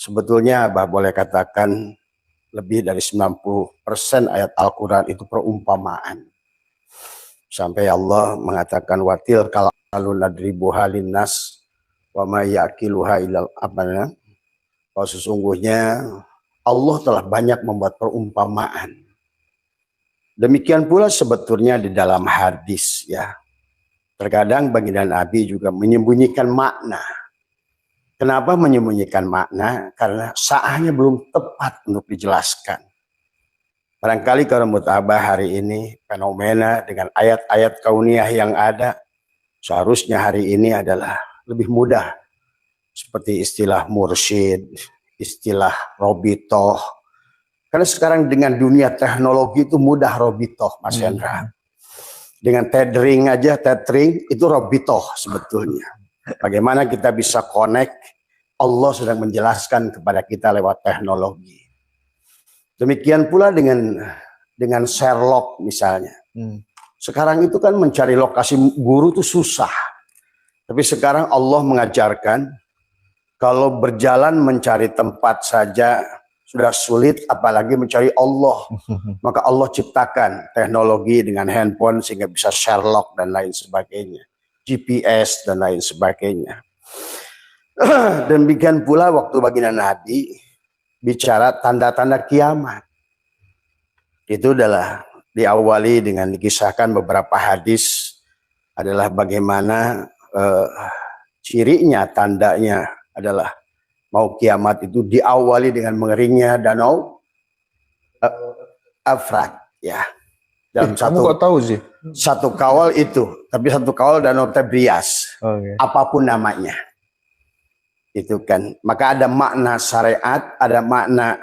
Sebetulnya Abah boleh katakan lebih dari 90% ayat Al-Quran itu perumpamaan. Sampai Allah mengatakan watil kalau nadribu halinnas wa ma yaqiluha illal abana. Bahwa sesungguhnya Allah telah banyak membuat perumpamaan. Demikian pula sebetulnya di dalam hadis ya. Terkadang baginda Nabi juga menyembunyikan makna. Kenapa menyembunyikan makna? Karena saatnya belum tepat untuk dijelaskan. Barangkali kalau mutabah hari ini fenomena dengan ayat-ayat kauniyah yang ada, seharusnya hari ini adalah lebih mudah. Seperti istilah mursyid, istilah robitoh. Karena sekarang dengan dunia teknologi itu mudah robitoh, Mas Hendra. Dengan tethering aja, tethering itu robitoh sebetulnya. Bagaimana kita bisa connect, Allah sedang menjelaskan kepada kita lewat teknologi. Demikian pula dengan Sherlock misalnya. Sekarang itu kan mencari lokasi guru itu susah. Tapi sekarang Allah mengajarkan, kalau berjalan mencari tempat saja sudah sulit, apalagi mencari Allah. Maka Allah ciptakan teknologi dengan handphone sehingga bisa Sherlock dan lain sebagainya. GPS dan lain sebagainya. Demikian pula waktu baginda Nabi bicara tanda-tanda kiamat. Itu adalah diawali dengan dikisahkan beberapa hadis adalah bagaimana cirinya, tandanya adalah mau kiamat itu diawali dengan mengeringnya danau Efrat ya. Dalam kamu kok tahu sih? Satu kawal itu, tapi satu kawal danau Tebrias. Apapun namanya. Itu kan. Maka ada makna syariat, ada makna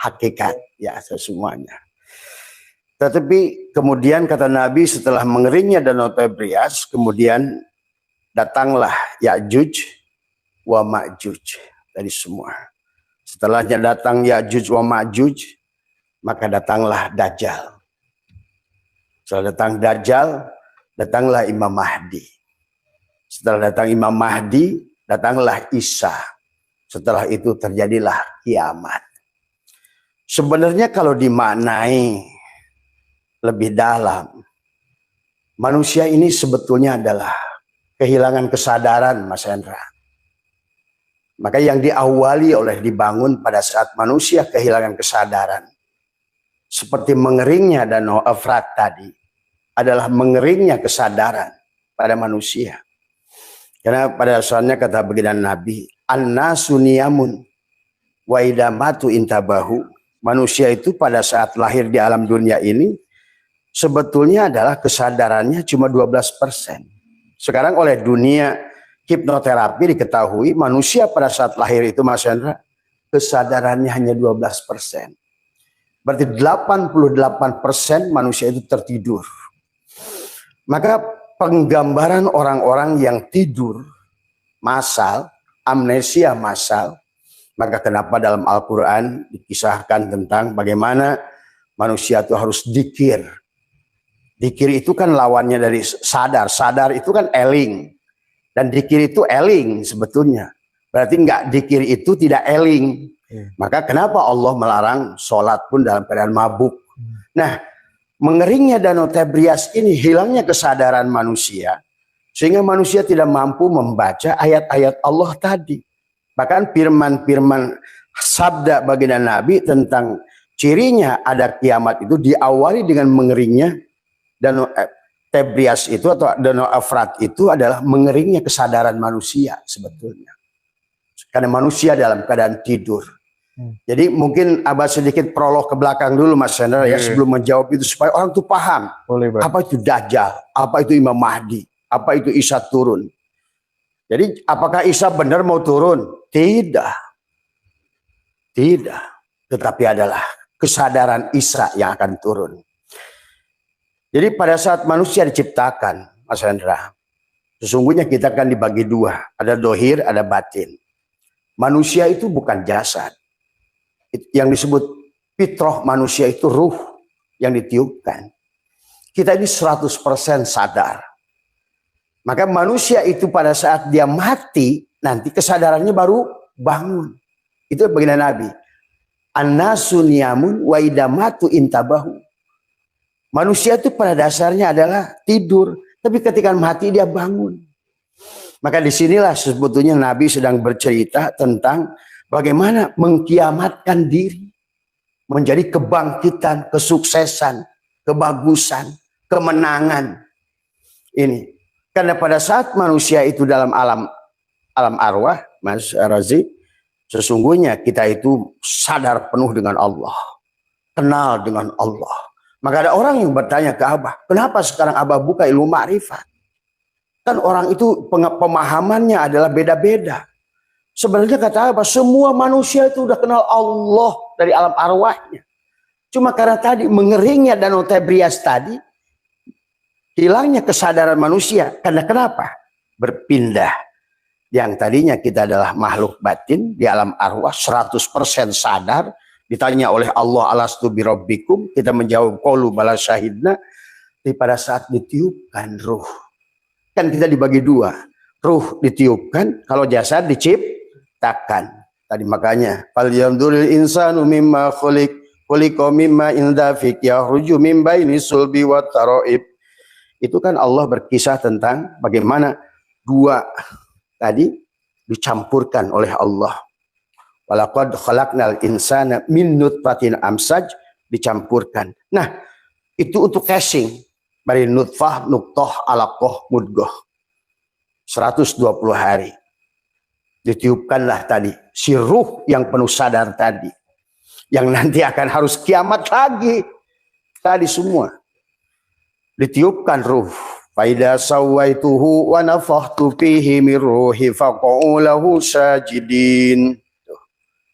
hakikat ya semuanya. Tetapi kemudian kata Nabi setelah mengeringnya danau Tebrias, kemudian datanglah Ya'juj wa Ma'juj dari semua. Setelahnya datang Ya'juj wa Ma'juj, maka datanglah Dajjal. Setelah datang Dajjal, datanglah Imam Mahdi. Setelah datang Imam Mahdi, datanglah Isa. Setelah itu terjadilah kiamat. Sebenarnya kalau dimaknai lebih dalam, manusia ini sebetulnya adalah kehilangan kesadaran, Mas Hendra. Maka yang diawali oleh dibangun pada saat manusia kehilangan kesadaran, seperti mengeringnya danau Efrat tadi, adalah mengeringnya kesadaran pada manusia. Karena pada dasarnya kata baginda Nabi, an-nasu niyamun wa idamatu intabahu. Manusia itu pada saat lahir di alam dunia ini sebetulnya adalah kesadarannya cuma 12%. Sekarang oleh dunia hipnoterapi diketahui manusia pada saat lahir itu, Mas Hendra, kesadarannya hanya 12%. Berarti 88% manusia itu tertidur. Maka penggambaran orang-orang yang tidur massal, amnesia massal, maka kenapa dalam Al-Quran dikisahkan tentang bagaimana manusia itu harus dzikir. Dzikir itu kan lawannya dari sadar. Sadar itu kan eling. Dan dzikir itu eling sebetulnya. Berarti enggak dzikir itu tidak eling. Maka kenapa Allah melarang sholat pun dalam keadaan mabuk. Nah, mengeringnya danau Tebrias ini hilangnya kesadaran manusia. Sehingga manusia tidak mampu membaca ayat-ayat Allah tadi. Bahkan firman-firman sabda baginda Nabi tentang cirinya ada kiamat itu diawali dengan mengeringnya danau Tebrias itu atau danau Efrat itu adalah mengeringnya kesadaran manusia sebetulnya. Karena manusia dalam keadaan tidur. Jadi mungkin Abah sedikit prolog ke belakang dulu Mas Hendra ya sebelum menjawab itu supaya orang tuh paham. Apa itu Dajjal, apa itu Imam Mahdi, apa itu Isa turun. Jadi apakah Isa benar mau turun? Tidak. Tidak. Tetapi adalah kesadaran Isa yang akan turun. Jadi pada saat manusia diciptakan, Mas Hendra, sesungguhnya kita kan dibagi dua. Ada dohir, ada batin. Manusia itu bukan jasad. Yang disebut fitrah manusia itu ruh yang ditiupkan. Kita ini 100% sadar. Maka manusia itu pada saat dia mati, nanti kesadarannya baru bangun. Itu baginda Nabi. An-nasu niyamun wa idamatu intabahu. Manusia itu pada dasarnya adalah tidur, tapi ketika mati dia bangun. Maka disinilah sebetulnya Nabi sedang bercerita tentang bagaimana mengkiamatkan diri, menjadi kebangkitan, kesuksesan, kebagusan, kemenangan. Ini karena pada saat manusia itu dalam alam arwah, Mas Razi, sesungguhnya kita itu sadar penuh dengan Allah, kenal dengan Allah. Maka ada orang yang bertanya ke Abah, kenapa sekarang Abah buka ilmu ma'rifat? Kan orang itu pemahamannya adalah beda-beda. Sebenarnya kata Abah, semua manusia itu udah kenal Allah dari alam arwahnya. Cuma karena tadi mengeringnya Danau Tebrias tadi, hilangnya kesadaran manusia. Karena kenapa? Berpindah. Yang tadinya kita adalah makhluk batin di alam arwah 100% sadar. Ditanya oleh Allah, alastu birabbikum, kita menjawab qalu bala syahidna. Tapi pada saat ditiupkan ruh, kan kita dibagi dua, ruh ditiupkan, kalau jasad diciptakan. Tadi makanya fal yamduril insanu mimma khuliqa mimma indafik yahruju min baini sulbi wa taraib. Itu kan Allah berkisah tentang bagaimana dua tadi dicampurkan oleh Allah. Walaqad khalaqnal insana min nutfatin amsaj, dicampurkan. Nah, itu untuk casing dari nutfah, nuktah, alaqah, mudghah. 120 hari. Ditiupkanlah tadi si ruh yang penuh sadar tadi. Yang nanti akan harus kiamat lagi. Tadi semua. Ditiupkan ruh. Faida sawaituhu wa nafakhtu fihi min ruhi faqa'u lahu sajidin.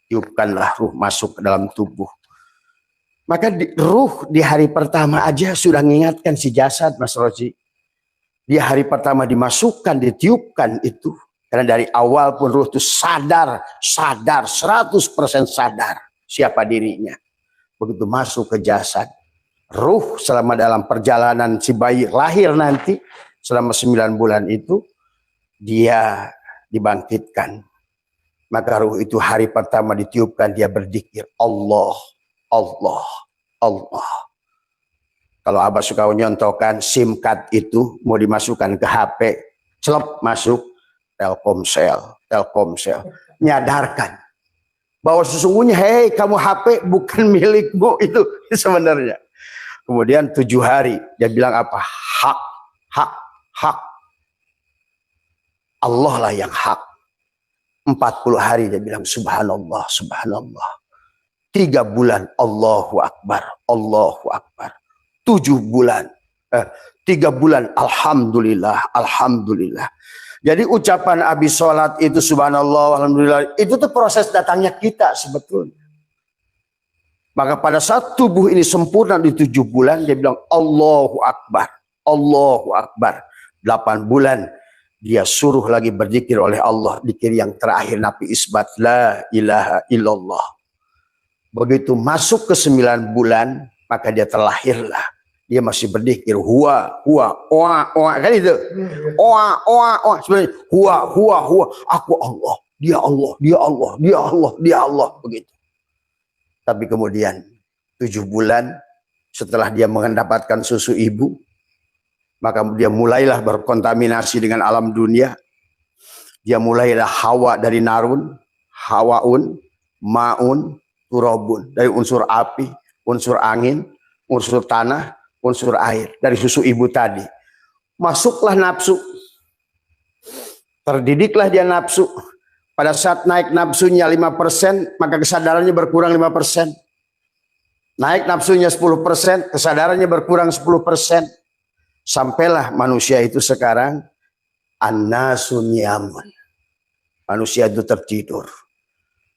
Tiupkanlah ruh masuk ke dalam tubuh. Maka ruh di hari pertama aja sudah mengingatkan si jasad, Mas Roji. Di hari pertama dimasukkan, ditiupkan itu. Karena dari awal pun ruh itu sadar, 100% sadar siapa dirinya. Begitu masuk ke jasad, ruh selama dalam perjalanan si bayi lahir nanti, selama 9 bulan itu, dia dibangkitkan. Maka ruh itu hari pertama ditiupkan, dia berzikir Allah, Allah, Allah. Kalau Abah suka menyontohkan SIM card itu mau dimasukkan ke HP, celep masuk Telkomsel, nyadarkan bahwa sesungguhnya, hei kamu HP bukan milikmu itu sebenarnya. Kemudian 7 hari dia bilang apa? Hak, hak, hak. Allah lah yang hak. 40 hari dia bilang subhanallah, subhanallah. 3 bulan Allahu Akbar, Allahu Akbar. 7 bulan, 3 bulan alhamdulillah, alhamdulillah. Jadi ucapan habis sholat itu subhanallah, alhamdulillah, itu tuh proses datangnya kita sebetulnya. Maka pada saat tubuh ini sempurna di 7 bulan, dia bilang Allahu Akbar, Allahu Akbar. 8 bulan dia suruh lagi berzikir oleh Allah. Zikir yang terakhir Nabi isbat la ilaha illallah. Begitu masuk ke 9 bulan, maka dia terlahirlah. Dia masih berzikir huwa, oa, kan itu. Oa. Sebenarnya huwa, aku Allah, dia Allah, dia Allah, dia Allah, dia Allah, begitu. Tapi kemudian 7 bulan setelah dia mendapatkan susu ibu, maka dia mulailah berkontaminasi dengan alam dunia. Dia mulailah hawa dari narun, hawaun, maun, turabun. Dari unsur api, unsur angin, unsur tanah, unsur air. Dari susu ibu tadi. Masuklah nafsu. Terdidiklah dia nafsu. Pada saat naik nafsunya 5%, maka kesadarannya berkurang 5%. Naik nafsunya 10%, kesadarannya berkurang 10%. Sampailah manusia itu sekarang an-nasu niyamun. Manusia itu tertidur.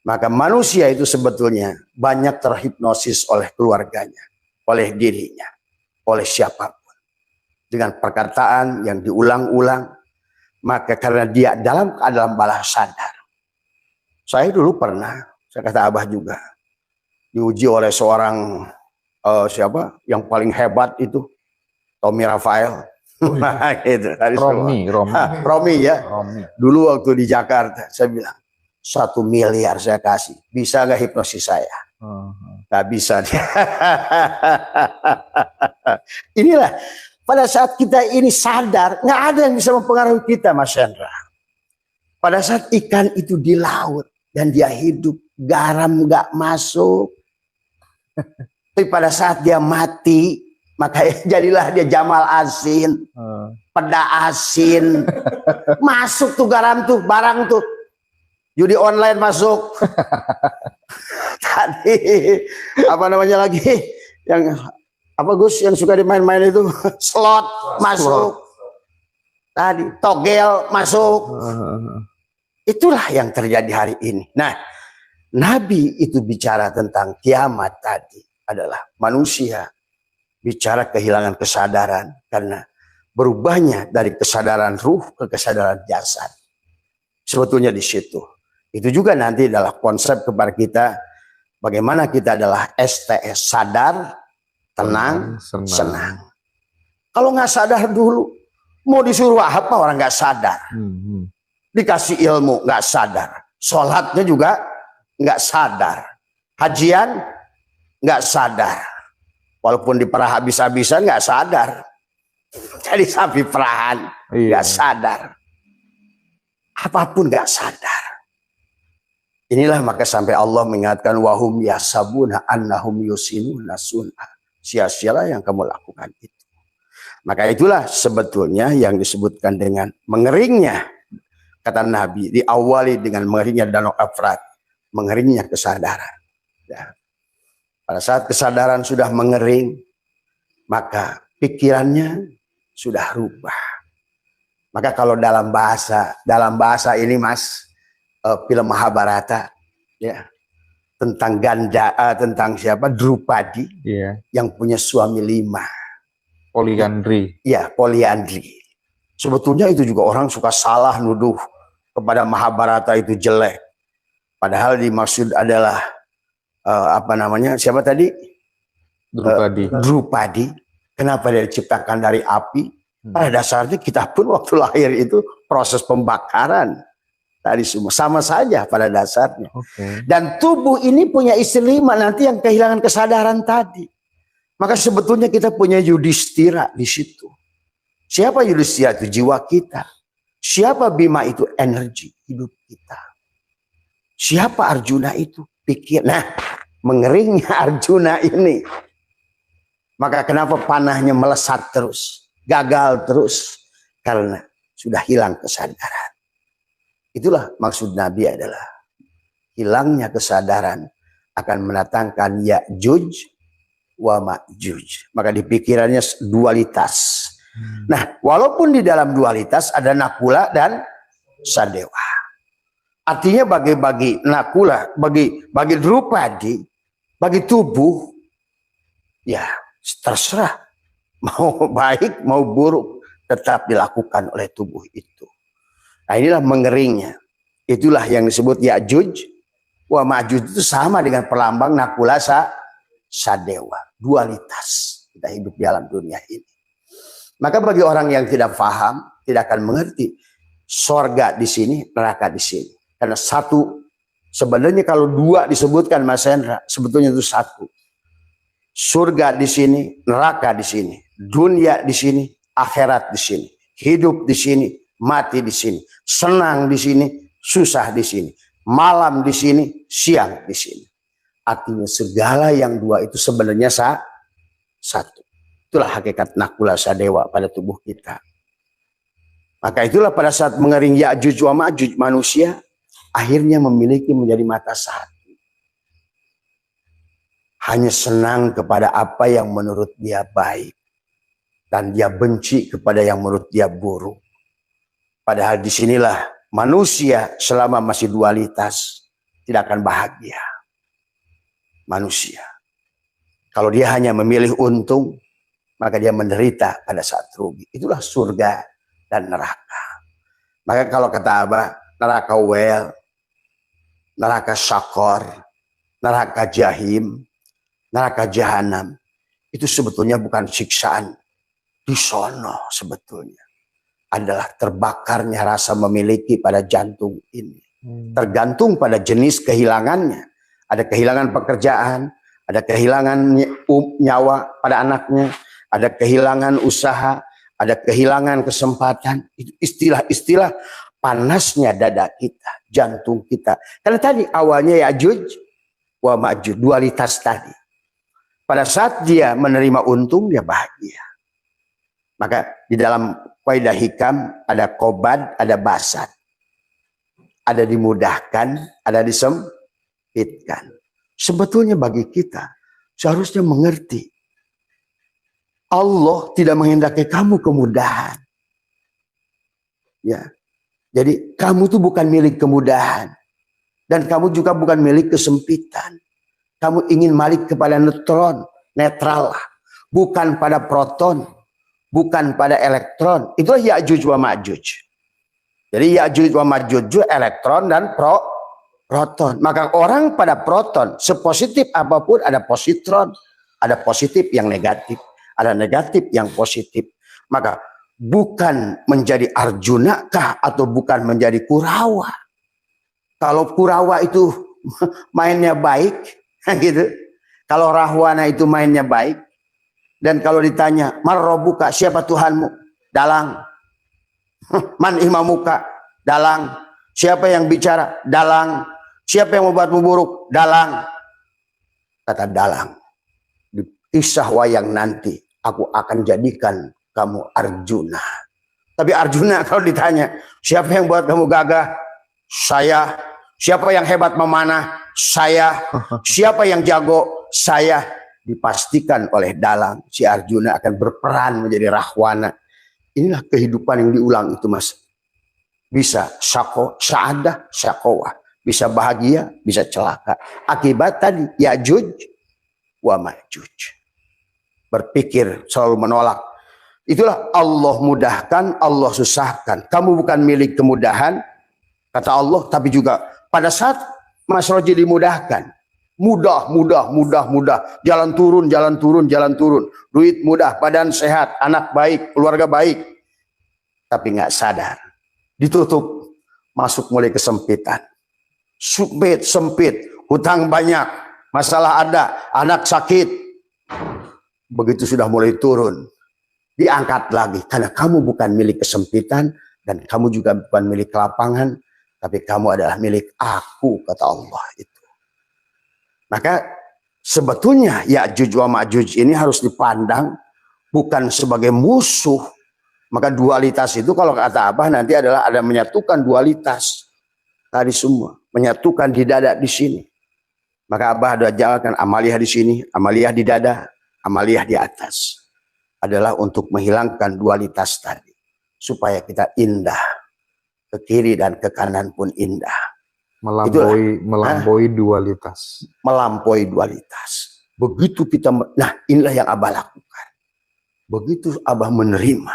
Maka manusia itu sebetulnya banyak terhipnosis oleh keluarganya, oleh dirinya, oleh siapapun. Dengan perkataan yang diulang-ulang, maka karena dia dalam keadaan bawah sadar. Saya dulu pernah, saya kata Abah juga, diuji oleh seorang siapa yang paling hebat itu, Tommy Rafael. Gitu, Romi ya. Romi. Dulu waktu di Jakarta, saya bilang, 1 miliar saya kasih. Bisa nggak hipnosis saya? Nggak bisa. Inilah pada saat kita ini sadar, nggak ada yang bisa mempengaruhi kita, Mas Hendra. Pada saat ikan itu di laut dan dia hidup, garam nggak masuk. Tapi pada saat dia mati, maka jadilah dia Jamal asin, peda asin, masuk tuh garam tuh, barang tuh, judi online masuk. Tadi apa namanya lagi yang apa Gus yang suka dimain-main itu slot masuk. Tadi togel masuk. Itulah yang terjadi hari ini. Nah, Nabi itu bicara tentang kiamat tadi adalah manusia bicara kehilangan kesadaran karena berubahnya dari kesadaran ruh ke kesadaran jasad. Sebetulnya di situ. Itu juga nanti adalah konsep kepada kita bagaimana kita adalah STS, sadar, tenang, senang. Kalau nggak sadar dulu, mau disuruh apa orang nggak sadar. Dikasih ilmu nggak sadar, sholatnya juga nggak sadar, hajian nggak sadar, walaupun diperah habis-habisan nggak sadar, jadi sapi perahan nggak sadar, apapun nggak sadar. Inilah maka sampai Allah mengingatkan wahum yasabuna annahum yusinuna sun'a, sia-sialah yang kamu lakukan itu. Maka itulah sebetulnya yang disebutkan dengan mengeringnya. Kata Nabi, diawali dengan mengeringnya danau Efrat, mengeringnya kesadaran. Ya. Pada saat kesadaran sudah mengering, maka pikirannya sudah rubah. Maka kalau dalam bahasa ini Mas, film Mahabharata, ya, tentang tentang siapa Drupadi, yang punya suami 5. Poliandri. Ya, poliandri. Sebetulnya itu juga orang suka salah nuduh kepada Mahabharata itu jelek. Padahal dimaksud adalah apa namanya? Siapa tadi? Drupadi. Drupadi. Kenapa dia diciptakan dari api? Pada dasarnya kita pun waktu lahir itu proses pembakaran. Tadi semua sama saja pada dasarnya. Dan tubuh ini punya istri 5 nanti yang kehilangan kesadaran tadi. Maka sebetulnya kita punya Yudhistira di situ. Siapa Yudhistira itu? Jiwa kita. Siapa Bima itu? Energi hidup kita. Siapa Arjuna itu? Pikir. Nah, mengeringnya Arjuna ini. Maka kenapa panahnya melesat terus? Gagal terus. Karena sudah hilang kesadaran. Itulah maksud Nabi adalah hilangnya kesadaran akan mendatangkan Ya'juj wa Ma'juj. Maka di pikirannya dualitas. Nah, walaupun di dalam dualitas ada Nakula dan Sadewa. Artinya bagi Nakula, bagi Drupadi, bagi tubuh, ya terserah. Mau baik, mau buruk, tetap dilakukan oleh tubuh itu. Nah, inilah mengeringnya. Itulah yang disebut Ya'juj wa Ma'juj, itu sama dengan perlambang Nakula Sadewa. Dualitas. Kita hidup di alam dunia ini. Maka bagi orang yang tidak paham, tidak akan mengerti sorga di sini, neraka di sini. Karena satu, sebenarnya kalau 2 disebutkan Mas Hendra, sebetulnya itu 1. Surga di sini, neraka di sini. Dunia di sini, akhirat di sini. Hidup di sini, mati di sini. Senang di sini, susah di sini. Malam di sini, siang di sini. Artinya segala yang 2 itu sebenarnya 1. Itulah hakikat Nakula Sadewa pada tubuh kita. Maka itulah pada saat mengering Ya'juj wa Ma'juj, manusia akhirnya memiliki menjadi mata 1. Hanya senang kepada apa yang menurut dia baik. Dan dia benci kepada yang menurut dia buruk. Padahal disinilah manusia selama masih dualitas tidak akan bahagia. Manusia. Kalau dia hanya memilih untung, maka dia menderita pada saat rugi. Itulah surga dan neraka. Maka kalau kata Abah, neraka wel, neraka syakor, neraka jahim, neraka jahanam, itu sebetulnya bukan siksaan di sono sebetulnya. Adalah terbakarnya rasa memiliki pada jantung ini. Tergantung pada jenis kehilangannya. Ada kehilangan pekerjaan, ada kehilangan nyawa pada anaknya, ada kehilangan usaha, ada kehilangan kesempatan. Itu istilah-istilah panasnya dada kita, jantung kita. Karena tadi awalnya Ya'juj wa Ma'juj, dualitas tadi. Pada saat dia menerima untung, dia bahagia. Maka di dalam kaidah hikam ada qobad, ada basad. Ada dimudahkan, ada disempitkan. Sebetulnya bagi kita seharusnya mengerti. Allah tidak menghendaki kamu kemudahan. Ya. Jadi kamu tuh bukan milik kemudahan. Dan kamu juga bukan milik kesempitan. Kamu ingin balik kepada neutron, netral lah. Bukan pada proton, bukan pada elektron. Itulah Ya'juj wa Ma'juj. Jadi Ya'juj wa Ma'juj elektron dan proton. Maka orang pada proton, sepositif apapun ada positron, ada positif yang negatif, ada negatif yang positif. Maka bukan menjadi Arjuna kah atau bukan menjadi Kurawa. Kalau Kurawa itu mainnya baik, gitu. Kalau Rahwana itu mainnya baik, dan kalau ditanya, "Man Rabbuka, siapa Tuhanmu?" Dalang. "Man imamuka?" Dalang. "Siapa yang bicara?" Dalang. "Siapa yang membuatmu buruk?" Dalang. Kata dalang, di kisah wayang nanti aku akan jadikan kamu Arjuna. Tapi Arjuna kalau ditanya, "Siapa yang buat kamu gagah?" Saya. "Siapa yang hebat memanah?" Saya. "Siapa yang jago?" Saya. Dipastikan oleh dalang si Arjuna akan berperan menjadi Rahwana. Inilah kehidupan yang diulang itu, Mas. Bisa sa'adah, syaqawah. Bisa bahagia, bisa celaka. Akibat tadi Ya'juj wa Ma'juj. Berpikir selalu menolak. Itulah Allah mudahkan, Allah susahkan. Kamu bukan milik kemudahan, kata Allah, tapi juga pada saat Mas Roji dimudahkan. Mudah. Jalan turun. Duit mudah, badan sehat, anak baik, keluarga baik. Tapi nggak sadar. Ditutup, masuk mulai kesempitan. Sempit, hutang banyak, masalah ada, anak sakit. Begitu sudah mulai turun, diangkat lagi. Karena kamu bukan milik kesempitan, dan kamu juga bukan milik kelapangan, tapi kamu adalah milik aku, kata Allah itu. Maka sebetulnya Ya'juj wa Ma'juj ini harus dipandang bukan sebagai musuh. Maka dualitas itu kalau kata Abah nanti adalah ada menyatukan dualitas. Tadi semua menyatukan di dada di sini. Maka Abah ada jawaban amaliyah di sini, amaliyah di dada, amaliyah di atas. Adalah untuk menghilangkan dualitas tadi. Supaya kita indah. Ke kiri dan ke kanan pun indah. Melampaui dualitas. Melampaui dualitas. Begitu kita, nah inilah yang Abah lakukan. Begitu Abah menerima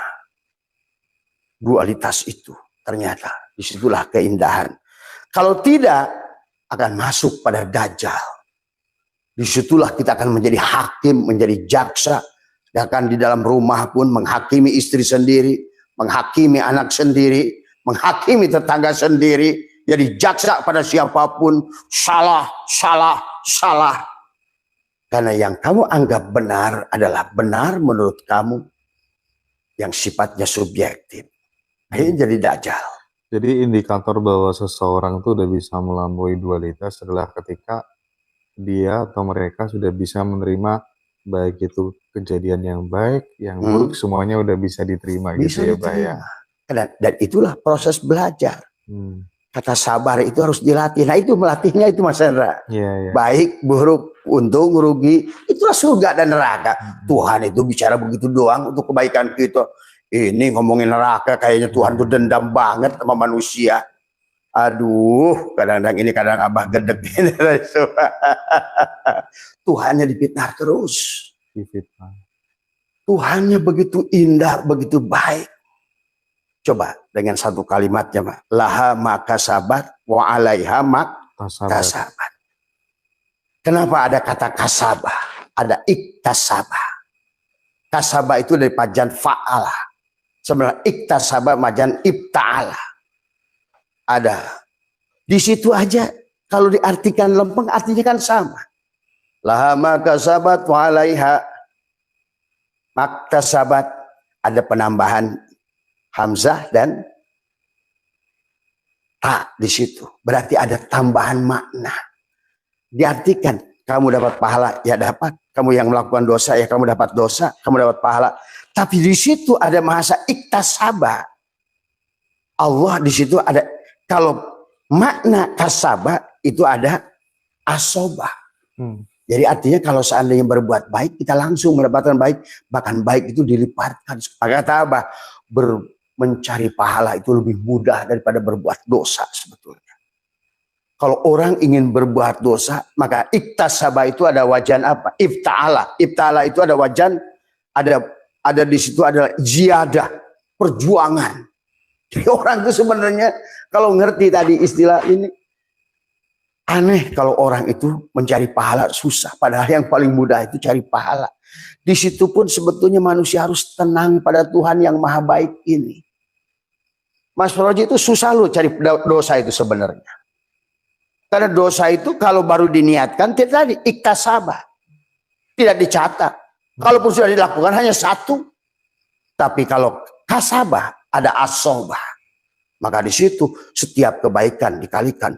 dualitas itu, ternyata disitulah keindahan. Kalau tidak, akan masuk pada Dajjal. Disitulah kita akan menjadi hakim, menjadi jaksa. Bahkan di dalam rumah pun menghakimi istri sendiri, menghakimi anak sendiri, menghakimi tetangga sendiri. Jadi jaksa pada siapapun, salah. Karena yang kamu anggap benar adalah benar menurut kamu yang sifatnya subjektif. Akhirnya jadi Dajjal. Jadi indikator bahwa seseorang itu udah bisa melampaui dualitas adalah ketika dia atau mereka sudah bisa menerima baik itu kejadian yang baik, yang buruk, semuanya udah bisa diterima bisa gitu ya, diterima. Pak ya. Dan itulah proses belajar. Kata sabar itu harus dilatih. Nah itu melatihnya itu Mas Hendra. Baik, buruk, untung, rugi. Itulah surga dan neraka. Tuhan itu bicara begitu doang untuk kebaikan kita. Ini ngomongin neraka kayaknya Tuhan tuh dendam banget sama manusia. Aduh, kadang-kadang ini kadang Abah gedeg. Tuhannya difitnah terus. Tuhannya begitu indah, begitu baik. Coba dengan satu kalimatnya, Mak. Laha maka sabat wa alaiha mak kasabat. Kenapa ada kata kasabah? Ada iktasabah. Kasabah itu dari pajan fa'alah. Sebenarnya iktasabah majan ibta'alah. Ada Di situ aja kalau diartikan lempeng artinya kan sama. Laha ma kasabat wa 'alaiha maktasabat, ada penambahan hamzah dan ta di situ. Berarti ada tambahan makna. Diartikan kamu dapat pahala, ya dapat. Kamu yang melakukan dosa, ya kamu dapat dosa, kamu dapat pahala. Tapi di situ ada bahasa iktasaba. Allah di situ ada, kalau makna kasaba itu ada asobah. Jadi artinya kalau seandainya berbuat baik, kita langsung mendapatkan baik. Bahkan baik itu dilipatkan. Kata apa? Mencari pahala itu lebih mudah daripada berbuat dosa sebetulnya. Kalau orang ingin berbuat dosa, maka iktasaba itu ada wajan apa? Ifta'ala. Ifta'ala itu ada wajan, ada di situ adalah ziyadah, perjuangan. Jadi orang itu sebenarnya kalau ngerti tadi istilah ini, aneh kalau orang itu mencari pahala susah. Padahal yang paling mudah itu cari pahala. Di situ pun sebetulnya manusia harus tenang pada Tuhan yang maha baik ini. Mas Roji itu susah loh cari dosa itu sebenarnya. Karena dosa itu kalau baru diniatkan tadi iktasabah. Tidak dicatat. Kalaupun sudah dilakukan hanya satu. Tapi kalau kasabah ada asobah. Maka di situ setiap kebaikan dikalikan.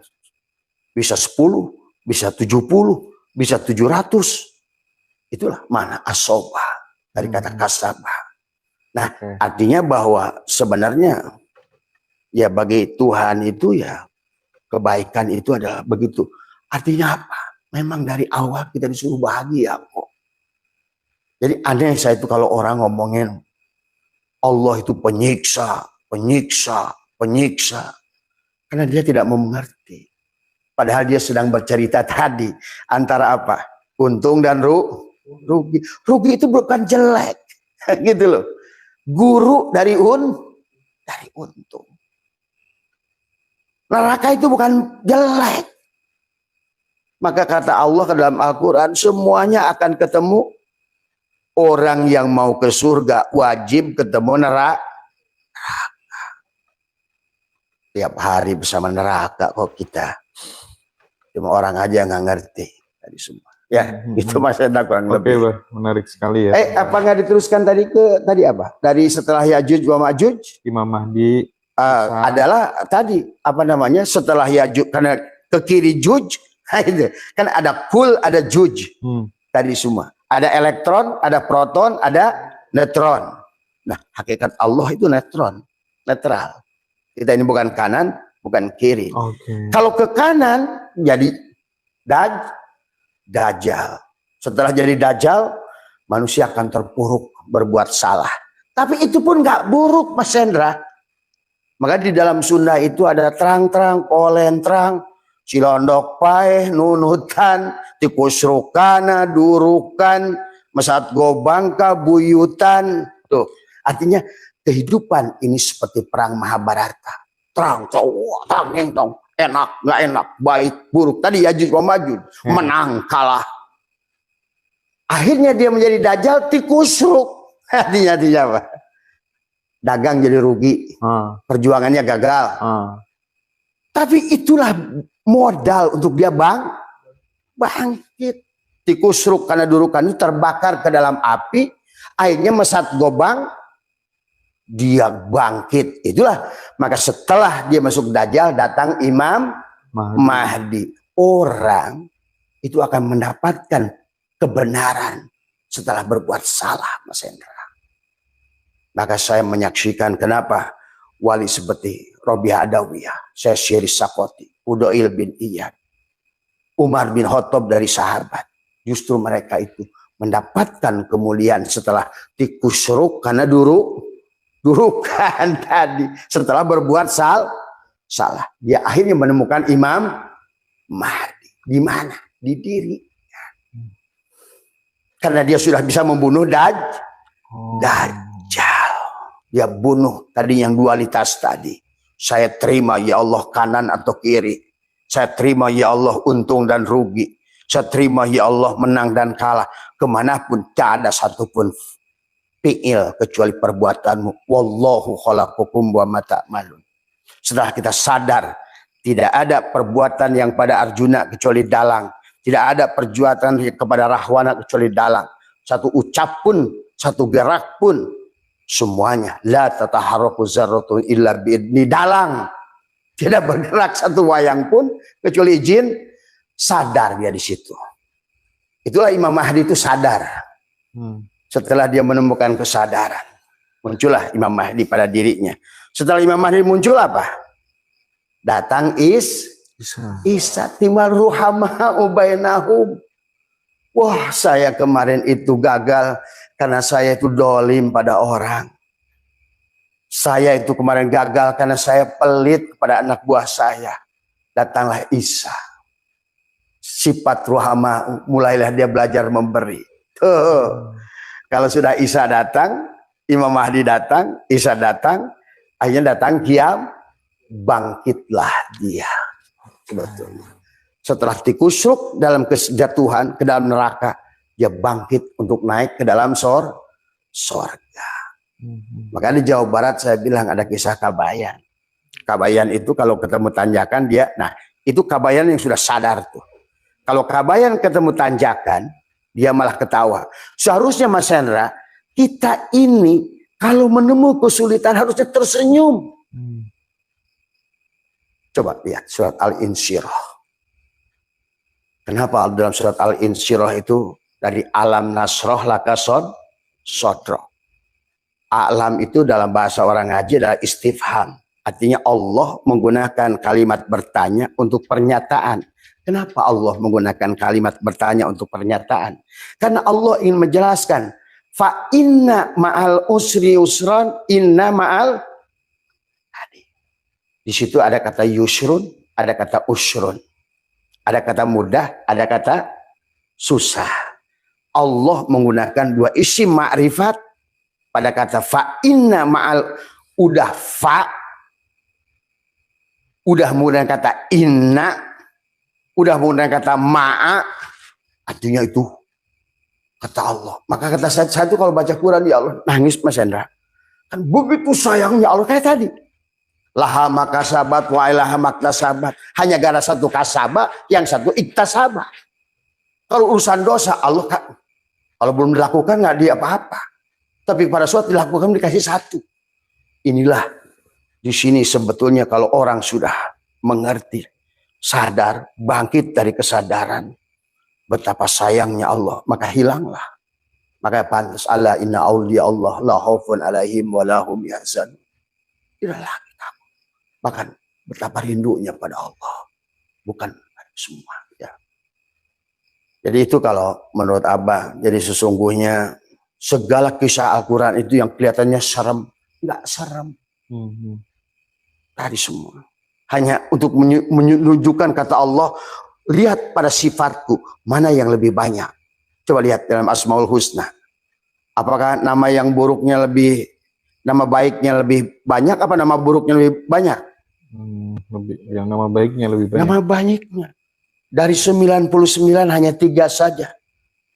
Bisa 10, bisa 70, bisa 700. Itulah mana asobah dari kata kasabah. Nah, artinya bahwa sebenarnya ya bagi Tuhan itu ya kebaikan itu adalah begitu. Artinya apa? Memang dari awal kita disuruh bahagia kok. Jadi aneh saya itu kalau orang ngomongin Allah itu penyiksa, penyiksa, penyiksa. Karena dia tidak mengerti. Padahal dia sedang bercerita tadi antara apa? Untung dan rugi. Rugi itu bukan jelek. Gitu loh. Guru dari untung. Neraka itu bukan jelek. Maka kata Allah ke dalam Al-Quran, semuanya akan ketemu. Orang yang mau ke surga wajib ketemu neraka. Tiap hari bersama neraka kok kita. Cuma orang aja nggak ngerti tadi semua. Ya, itu Mas Enda kurang lebih. Oke, menarik sekali ya. Apa nggak diteruskan tadi apa? Dari setelah Yajuj wa Majuj? Imam Mahdi adalah tadi apa namanya? Setelah Yajuj, karena ke kiri Juj, kan ada kul, ada Juj. Tadi semua. Ada elektron, ada proton, ada neutron. Nah, hakikat Allah itu neutron, netral. Kita ini bukan kanan, bukan kiri. Kalau ke kanan jadi Dajjal. Setelah jadi Dajjal, manusia akan terpuruk berbuat salah. Tapi itu pun nggak buruk, Mas Hendra. Maka di dalam Sunda itu ada terang-terang, kolentrang, cilondok paeh, nunutan, tikus rukana, durukan, mesat gobangka, buyutan. Tuh, artinya kehidupan ini seperti perang Mahabharata. Terang, terang, enak, nggak enak, baik, buruk. Tadi Yajuj wa Majuj, menang, kalah. Akhirnya dia menjadi Dajjal, tikusruk. Artinya apa? Dagang jadi rugi, perjuangannya gagal. Tapi itulah modal untuk dia bangkit. Tikusruk karena durukan itu terbakar ke dalam api, akhirnya mesat gobang, dia bangkit. Itulah, maka setelah dia masuk Dajjal datang Imam Mahdi. Orang itu akan mendapatkan kebenaran setelah berbuat salah, Mas Hendra. Maka saya menyaksikan kenapa wali seperti Robiah Adawiyah, Syekh Sakoti, Udail bin Iyad, Umar bin Khattab dari sahabat. Justru mereka itu mendapatkan kemuliaan setelah tikusruk karena durukan tadi. Setelah berbuat salah. Dia akhirnya menemukan Imam Mahdi. Di mana? Di diri. Karena dia sudah bisa membunuh Dajjal. Dia bunuh tadi yang dualitas tadi. Saya terima ya Allah kanan atau kiri. Saya terima ya Allah untung dan rugi. Saya terima ya Allah menang dan kalah. Kemanapun tak ada satupun fi'il kecuali perbuatanmu. Wallahu khalaqakum wa ma ta'malun. Setelah kita sadar Tidak ada perbuatan yang pada Arjuna kecuali dalang. Tidak ada perbuatan kepada Rahwana kecuali dalang. Satu ucap pun, satu gerak pun, semuanya. La tataharraku zarratun illa bi'idni, dalang. Tidak bergerak satu wayang pun kecuali izin, sadar dia di situ. Itulah Imam Mahdi itu sadar. Setelah dia menemukan kesadaran, muncullah Imam Mahdi pada dirinya. Setelah Imam Mahdi muncul apa? Datang Isa timal ruhama ubainahum. Wah, saya kemarin itu gagal karena saya itu dolim pada orang. Saya itu kemarin gagal karena saya pelit kepada anak buah saya. Datanglah Isa. Sifat ruhama, mulailah dia belajar memberi. Tuh. Kalau sudah Isa datang, Imam Mahdi datang, Isa datang, akhirnya datang kiam, bangkitlah dia. Sebetulnya. Setelah dikusuk dalam kejatuhan, ke dalam neraka, dia bangkit untuk naik ke dalam sorga. Maka di Jawa Barat saya bilang ada kisah Kabayan. Kabayan itu kalau ketemu tanjakan dia, nah itu Kabayan yang sudah sadar tuh. Kalau Kabayan ketemu tanjakan, dia malah ketawa. Seharusnya Mas Hendra, kita ini kalau menemukan kesulitan harusnya tersenyum. Coba lihat surat Al-Insyirah. Kenapa dalam surat Al-Insyirah itu dari alam nasroh laka sodro. Alam itu dalam bahasa orang ngaji adalah istifham. Artinya Allah menggunakan kalimat bertanya untuk pernyataan. Kenapa Allah menggunakan kalimat bertanya untuk pernyataan? Karena Allah ingin menjelaskan. Fa inna ma'al usri usron, inna ma'al. Di situ ada kata yusrun, ada kata usrun. Ada kata mudah, ada kata susah. Allah menggunakan dua isim ma'rifat pada kata fa inna ma'al, udah fa, udah menggunakan kata inna, udah menggunakan kata ma'a, artinya itu kata Allah. Maka kata saya itu kalau baca Quran, ya Allah, nangis Mas Hendra. Kan begitu sayangnya Allah kayak tadi. Laha makasabat wa ilaha maktasabat. Hanya gara satu kasabah, yang satu iktasabah. Kalau urusan dosa, Allah kalau belum dilakukan nggak dia apa-apa. Tapi pada suatu dilakukan dikasih satu. Inilah di sini sebetulnya kalau orang sudah mengerti, sadar, bangkit dari kesadaran betapa sayangnya Allah, maka hilanglah. Maka pantas Allah inna auliya Allah la khaufun alaihim wa lahum yahzanun. Tidak lagi takut. Bahkan betapa rindunya pada Allah, bukan semua. Ya. Jadi itu kalau menurut Abah, jadi sesungguhnya segala kisah Al-Quran itu yang kelihatannya serem, nggak serem. Tadi semua hanya untuk menunjukkan kata Allah, lihat pada sifatku mana yang lebih banyak. Coba lihat dalam Asmaul Husna, apakah nama yang buruknya lebih, nama baiknya lebih banyak apa nama buruknya lebih banyak? Yang nama baiknya lebih banyak. Nama baiknya dari 99 hanya 3 saja.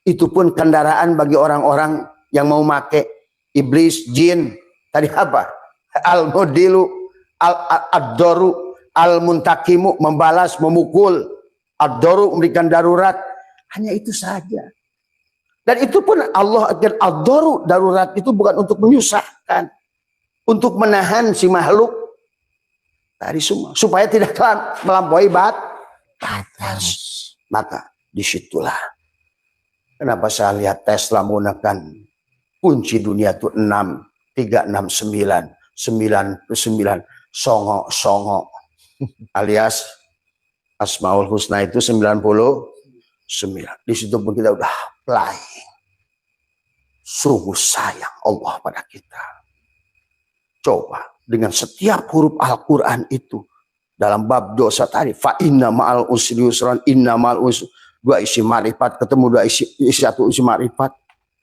Itu pun kendaraan bagi orang-orang yang mau make. Iblis, jin, tadi apa? Al-Mudilu, Ad-Doru, Al-Muntakimu, membalas, memukul. Ad-Doru, memberikan darurat. Hanya itu saja. Dan itu pun Allah akan Ad-Doru, darurat itu bukan untuk menyusahkan. Untuk menahan si makhluk. Tadi semua. Supaya tidak melampaui batas. Maka disitulah. Kenapa saya lihat Tesla menggunakan kunci dunia itu 6, 369, 99, songo, alias Asmaul Husna itu 99. Di situ pun kita udah flying. Sungguh sayang Allah pada kita. Coba dengan setiap huruf Al-Quran itu dalam bab dosa tadi, fa inna ma'al usri yusran, inna ma'al usri, 2 isi ma'rifat ketemu 2 isi 1 isi ma'rifat,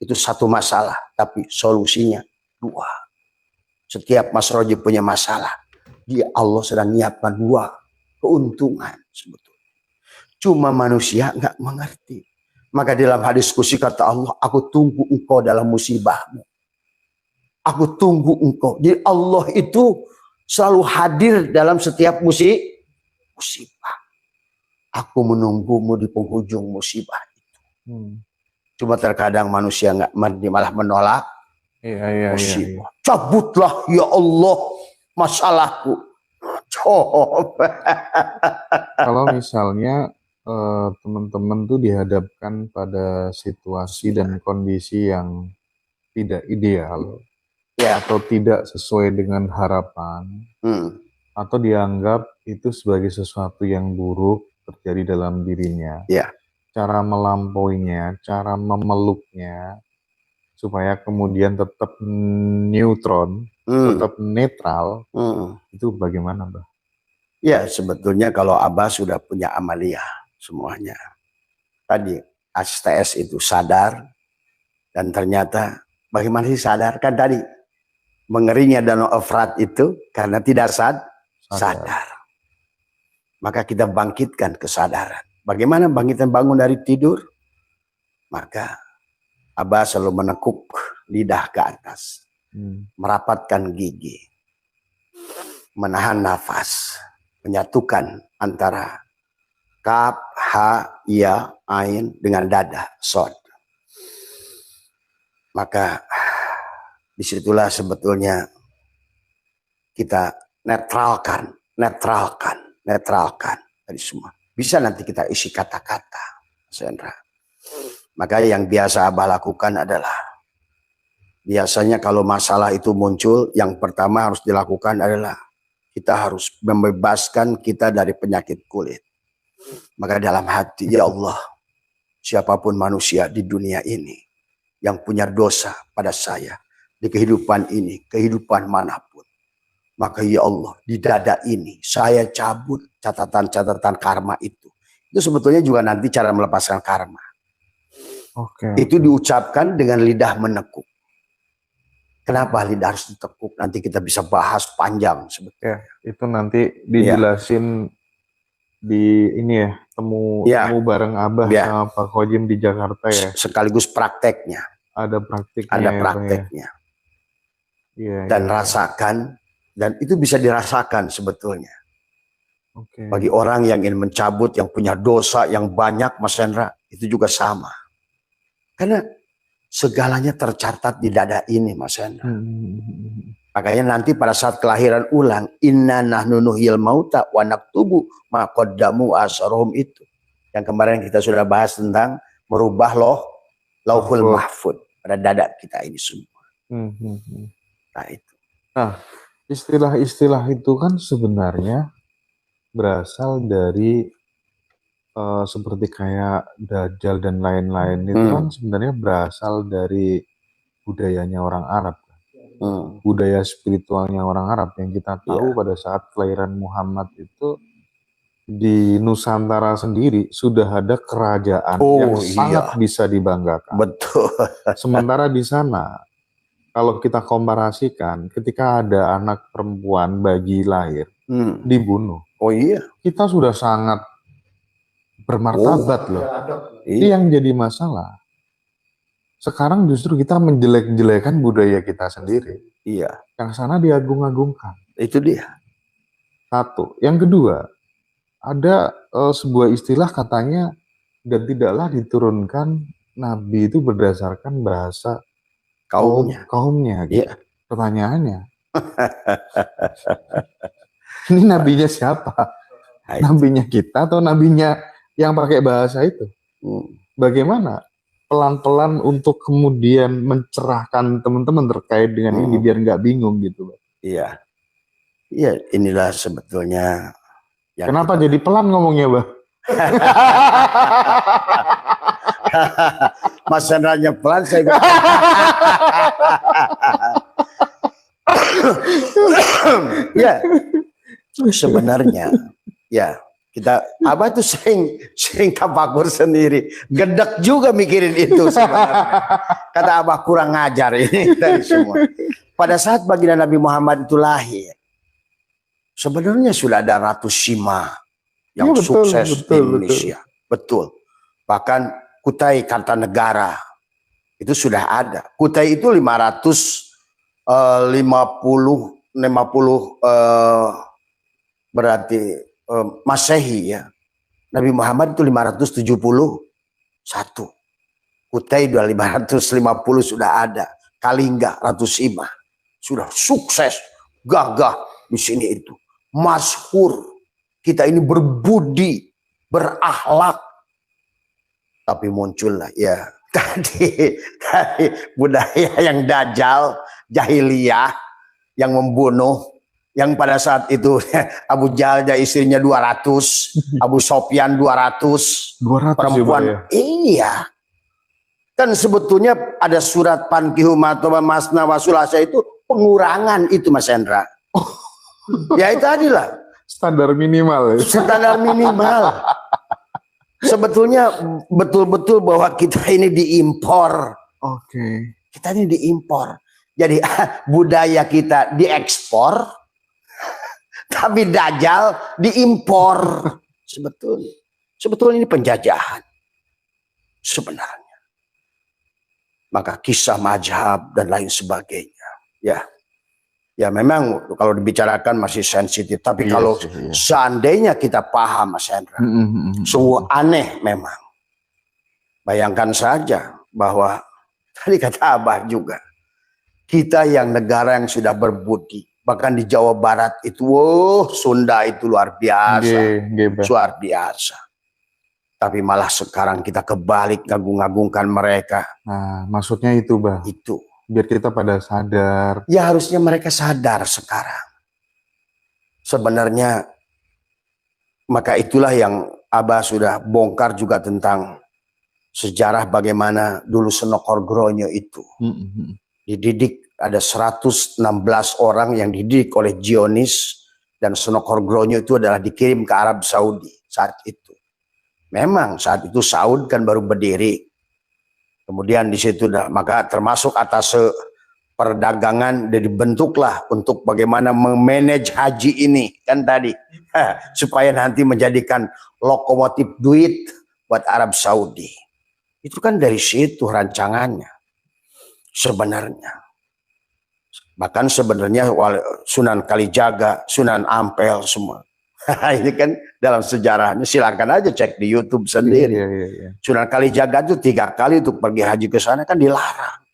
itu satu masalah tapi solusinya 2. Setiap Mas Roji punya masalah, dia Allah sedang menyiapkan 2 keuntungan sebetulnya. Cuma manusia nggak mengerti. Maka dalam hadis kursi kata Allah, aku tunggu engkau dalam musibahmu. Aku tunggu engkau. Jadi Allah itu selalu hadir dalam setiap musibah. musibah. Aku menunggumu di penghujung musibah itu. Cuma terkadang manusia malah menolak musibah. Cabutlah ya Allah masalahku. Coba. Kalau misalnya teman-teman tuh dihadapkan pada situasi dan kondisi yang tidak ideal, atau tidak sesuai dengan harapan, atau dianggap itu sebagai sesuatu yang buruk terjadi dalam dirinya. Cara melampauinya, cara memeluknya, supaya kemudian tetap neutron, tetap netral, itu bagaimana, Mbah? Ya, sebetulnya kalau Abah sudah punya amalia semuanya. Tadi STS itu sadar, dan ternyata bagaimana sih sadar? Kan tadi mengerinya Danau Efrat itu karena tidak sadar. Maka kita bangkitkan kesadaran. Bagaimana bangkitan bangun dari tidur? Maka Abah selalu menekuk lidah ke atas, merapatkan gigi, menahan nafas, menyatukan antara kaf, ha, ya, ain dengan dada, sod. Maka disitulah sebetulnya kita netralkan dari semua. Bisa nanti kita isi kata-kata, Sendra. Maka yang biasa Abah lakukan adalah, biasanya kalau masalah itu muncul, yang pertama harus dilakukan adalah kita harus membebaskan kita dari penyakit kulit. Maka dalam hati, ya Allah, siapapun manusia di dunia ini yang punya dosa pada saya, di kehidupan ini, kehidupan manapun, maka ya Allah, di dada ini saya cabut catatan-catatan karma itu. Itu sebetulnya juga nanti cara melepaskan karma. Itu diucapkan dengan lidah menekuk. Kenapa lidah harus ditekuk? Nanti kita bisa bahas panjang sebetulnya. Itu nanti dijelasin di ini ya, temu bareng Abah sama Pak Khojim di Jakarta ya. Sekaligus prakteknya. Ada praktiknya. Ada prakteknya. Dan rasakan, dan itu bisa dirasakan sebetulnya. Bagi orang yang ingin mencabut, yang punya dosa yang banyak, Mas Hendra, itu juga sama. Karena segalanya tercatat di dada ini, Mas Hendra. Makanya nanti pada saat kelahiran ulang, inna nahnu nuhyil mauta wa naktubu ma qaddamu asharum itu. Yang kemarin kita sudah bahas tentang merubah lauhul mahfud pada dada kita ini semua. Nah itu. Nah, istilah-istilah itu kan sebenarnya berasal dari seperti kayak Dajjal dan lain-lain itu kan sebenarnya berasal dari budayanya orang Arab. Budaya spiritualnya orang Arab yang kita tahu pada saat kelahiran Muhammad itu di Nusantara sendiri sudah ada kerajaan yang sangat bisa dibanggakan. Betul. Sementara di sana, kalau kita komparasikan, ketika ada anak perempuan bayi lahir dibunuh, kita sudah sangat bermartabat loh. Ini yang jadi masalah. Sekarang justru kita menjelek-jelekan budaya kita sendiri. Yang sana diagung-agungkan. Itu dia. Satu. Yang kedua, ada sebuah istilah katanya, dan tidaklah diturunkan Nabi itu berdasarkan bahasa kaumnya gitu. Pertanyaannya, ini nabinya siapa? Nabinya kita atau nabinya yang pakai bahasa itu? Bagaimana pelan-pelan untuk kemudian mencerahkan teman-teman terkait dengan ini biar nggak bingung gitu, Pak? Iya, inilah sebetulnya. Kenapa jadi pelan ngomongnya, Bang? Mas Chandranya pelan, saya ya sebenarnya kita Abah tuh sering tafakur sendiri, gedek juga mikirin itu sebenarnya. Kata Abah kurang ngajar ini dari semua. Pada saat baginda Nabi Muhammad itu lahir, sebenarnya sudah ada Ratu Sima yang sukses di Indonesia. Betul. Bahkan Kutai Kartanegara itu sudah ada. Kutai itu 550 berarti Masehi ya. Nabi Muhammad itu 571. Kutai 550 sudah ada. Kalingga, Ratu Sima sudah sukses, gagah di sini itu. Masyhur. Kita ini berbudi, berakhlak. Tapi muncullah ya tadi budaya yang dajjal, jahiliyah, yang membunuh, yang pada saat itu Abu Jahal istrinya 200, Abu Sofyan 200 perempuan. Ya? Iya. Kan sebetulnya ada surat Pankihu Matoba Masna Wasulasa itu pengurangan itu Mas Hendra. Ya itu tadilah. Standar minimal. Standar minimal. Sebetulnya betul-betul bahwa kita ini diimpor. Oke. Kita ini diimpor. Jadi budaya kita diekspor, tapi dajjal diimpor. Sebetulnya ini penjajahan. Sebenarnya. Maka kisah mazhab dan lain sebagainya. Ya memang kalau dibicarakan masih sensitif. Tapi kalau seandainya kita paham Mas Hendra, sungguh aneh memang. Bayangkan saja bahwa tadi kata Abah juga, kita yang negara yang sudah berbudi, bahkan di Jawa Barat itu, Sunda itu luar biasa, luar biasa. Tapi malah sekarang kita kebalik ngagung-ngagungkan mereka. Nah, maksudnya itu, Bah. Itu. Biar kita pada sadar. Ya harusnya mereka sadar sekarang. Sebenarnya maka itulah yang Abah sudah bongkar juga tentang sejarah bagaimana dulu Senokor Gronyo itu. Dididik ada 116 orang yang dididik oleh Zionis, dan Senokor Gronyo itu adalah dikirim ke Arab Saudi saat itu. Memang saat itu Saud kan baru berdiri. Kemudian di situ maka termasuk atas perdagangan dan dibentuklah untuk bagaimana memanage haji ini kan tadi supaya nanti menjadikan lokomotif duit buat Arab Saudi. Itu kan dari situ rancangannya sebenarnya. Bahkan sebenarnya Sunan Kalijaga, Sunan Ampel semua. Ini kan dalam sejarahnya, silakan aja cek di YouTube sendiri. Sunan Kalijaga itu 3 kali untuk pergi haji ke sana kan dilarang.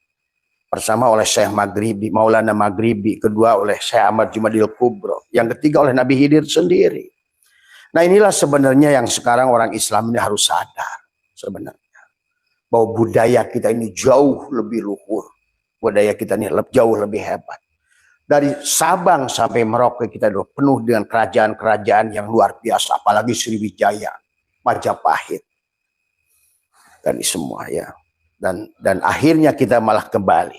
Pertama oleh Syekh Maghribi, Maulana Maghribi, kedua oleh Syekh Ahmad Jumadil Kubro, yang ketiga oleh Nabi Khidir sendiri. Nah inilah sebenarnya yang sekarang orang Islam ini harus sadar sebenarnya. Bahwa budaya kita ini jauh lebih luhur. Budaya kita ini jauh lebih hebat. Dari Sabang sampai Merauke kita penuh dengan kerajaan-kerajaan yang luar biasa, apalagi Sriwijaya, Majapahit, dan semua ya. Dan akhirnya kita malah kembali.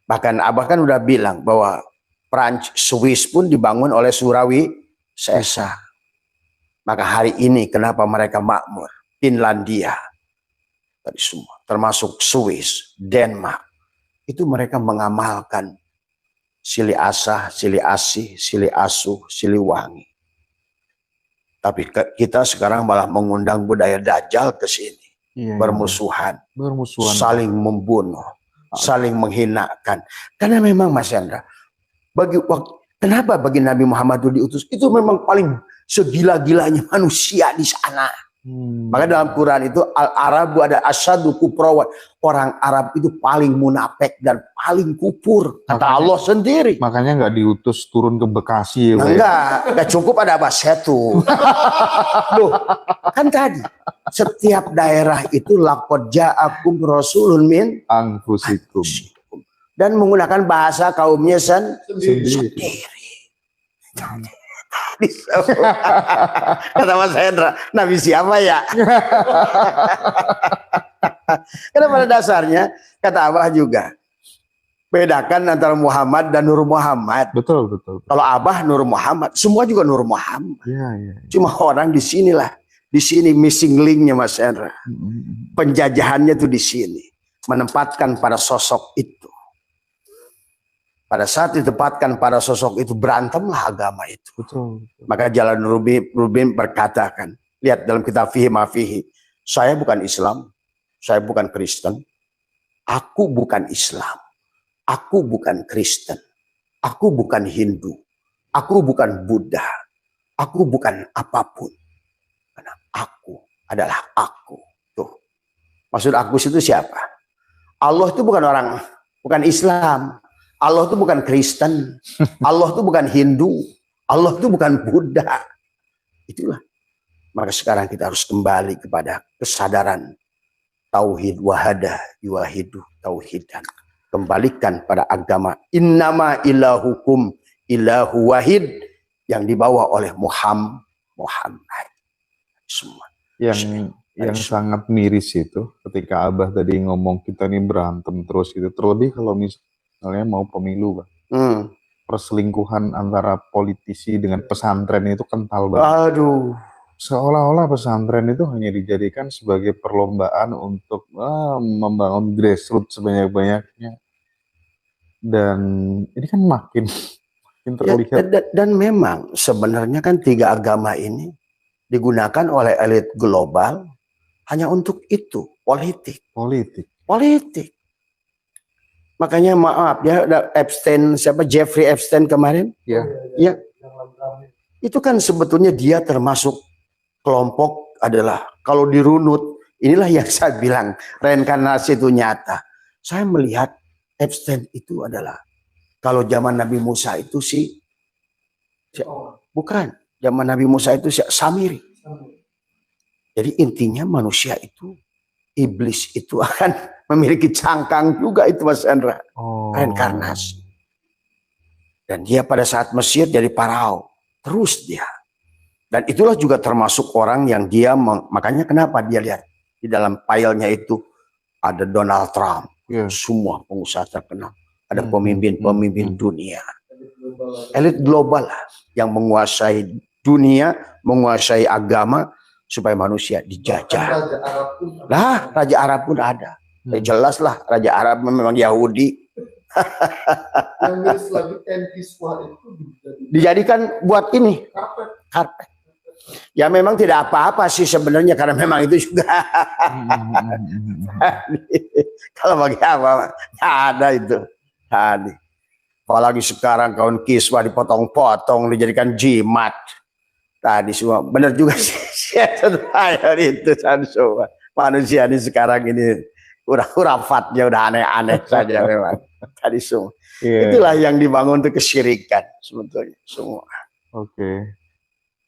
Bahkan Abah kan udah bilang bahwa Swiss pun dibangun oleh Surawi Sesa. Maka hari ini kenapa mereka makmur? Finlandia, tadi semua, termasuk Swiss, Denmark, itu mereka mengamalkan Sili Asah, Sili Asih, Sili Asuh, Sili Wangi. Tapi kita sekarang malah mengundang budaya dajjal ke sini. Bermusuhan, saling membunuh, saling menghinakan. Karena memang Mas Hendra, kenapa bagi Nabi Muhammad itu diutus? Itu memang paling segila-gilanya manusia di sana. Maka dalam Quran itu Al-Arabu ada asyadu kuprawan. Orang Arab itu paling munafik dan paling kupur. Kata Allah sendiri. Makanya nggak diutus turun ke Bekasi. Enggak cukup ada Basetu. Loh, kan tadi setiap daerah itu laqad ja'akum rasulun min anfusikum. Dan menggunakan bahasa kaumnya sendiri. Kata Mas Hendra, Nabi siapa ya? Karena pada dasarnya kata Abah juga, bedakan antara Muhammad dan Nur Muhammad. Betul. Kalau Abah Nur Muhammad, semua juga Nur Muhammad. Cuma orang di sini missing linknya Mas Hendra. Penjajahannya tuh di sini, menempatkan pada sosok itu. Pada saat ditempatkan pada sosok itu, berantemlah agama itu. Betul. Maka Jalan Rubin berkatakan, lihat dalam kitab Fihi Mafihi, saya bukan Islam, saya bukan Kristen, aku bukan Islam, aku bukan Kristen, aku bukan Hindu, aku bukan Buddha, Aku bukan apapun. Karena aku adalah aku. Tuh. Maksud aku itu siapa? Allah itu bukan Islam. Allah itu bukan Kristen. Allah itu bukan Hindu. Allah itu bukan Buddha. Itulah. Maka sekarang kita harus kembali kepada kesadaran tauhid wahadah yuwahidu tauhidan. Kembalikan pada agama innama ilahukum ilahu wahid yang dibawa oleh Muhammad. Semua. Yang sangat miris itu ketika Abah tadi ngomong kita ini berantem terus gitu. Terlebih kalau misalnya mau pemilu, Bang. Perselingkuhan antara politisi dengan pesantren itu kental banget. Aduh. Seolah-olah pesantren itu hanya dijadikan sebagai perlombaan untuk membangun grassroots sebanyak-banyaknya. Dan ini kan makin terlihat. Ya, dan memang sebenarnya kan 3 agama ini digunakan oleh elit global hanya untuk itu, politik. Makanya maaf ya, Epstein, Jeffrey Epstein kemarin, ya, itu kan sebetulnya dia termasuk kelompok adalah kalau dirunut, inilah yang saya bilang reinkarnasi itu nyata. Saya melihat Epstein itu adalah kalau zaman Nabi Musa itu bukan zaman Nabi Musa itu Samiri. Jadi intinya manusia itu, iblis itu akan memiliki cangkang juga itu Mas Andra. Reinkarnasi. Dan dia pada saat Mesir jadi Farao. Terus dia. Dan itulah juga termasuk orang yang dia, makanya kenapa dia lihat di dalam filenya itu ada Donald Trump. Semua pengusaha terkenal. Ada pemimpin-pemimpin dunia. Elit global lah yang menguasai dunia, menguasai agama, supaya manusia dijajah. Raja Arab pun ada. Jelas lah Raja Arab memang Yahudi. Dijadikan buat ini karpet. Ya memang tidak apa-apa sih sebenarnya karena memang itu juga. Kalau bagi apa? Ada itu. Tadi. Apalagi sekarang kawan kiswah dipotong-potong dijadikan jimat. Tadi semua benar juga sih. Itu semua. Manusia ini sekarang ini udah hurafatnya udah aneh-aneh saja memang. Tadi semua. Itulah yang dibangun untuk kesyirikan sebetulnya semua.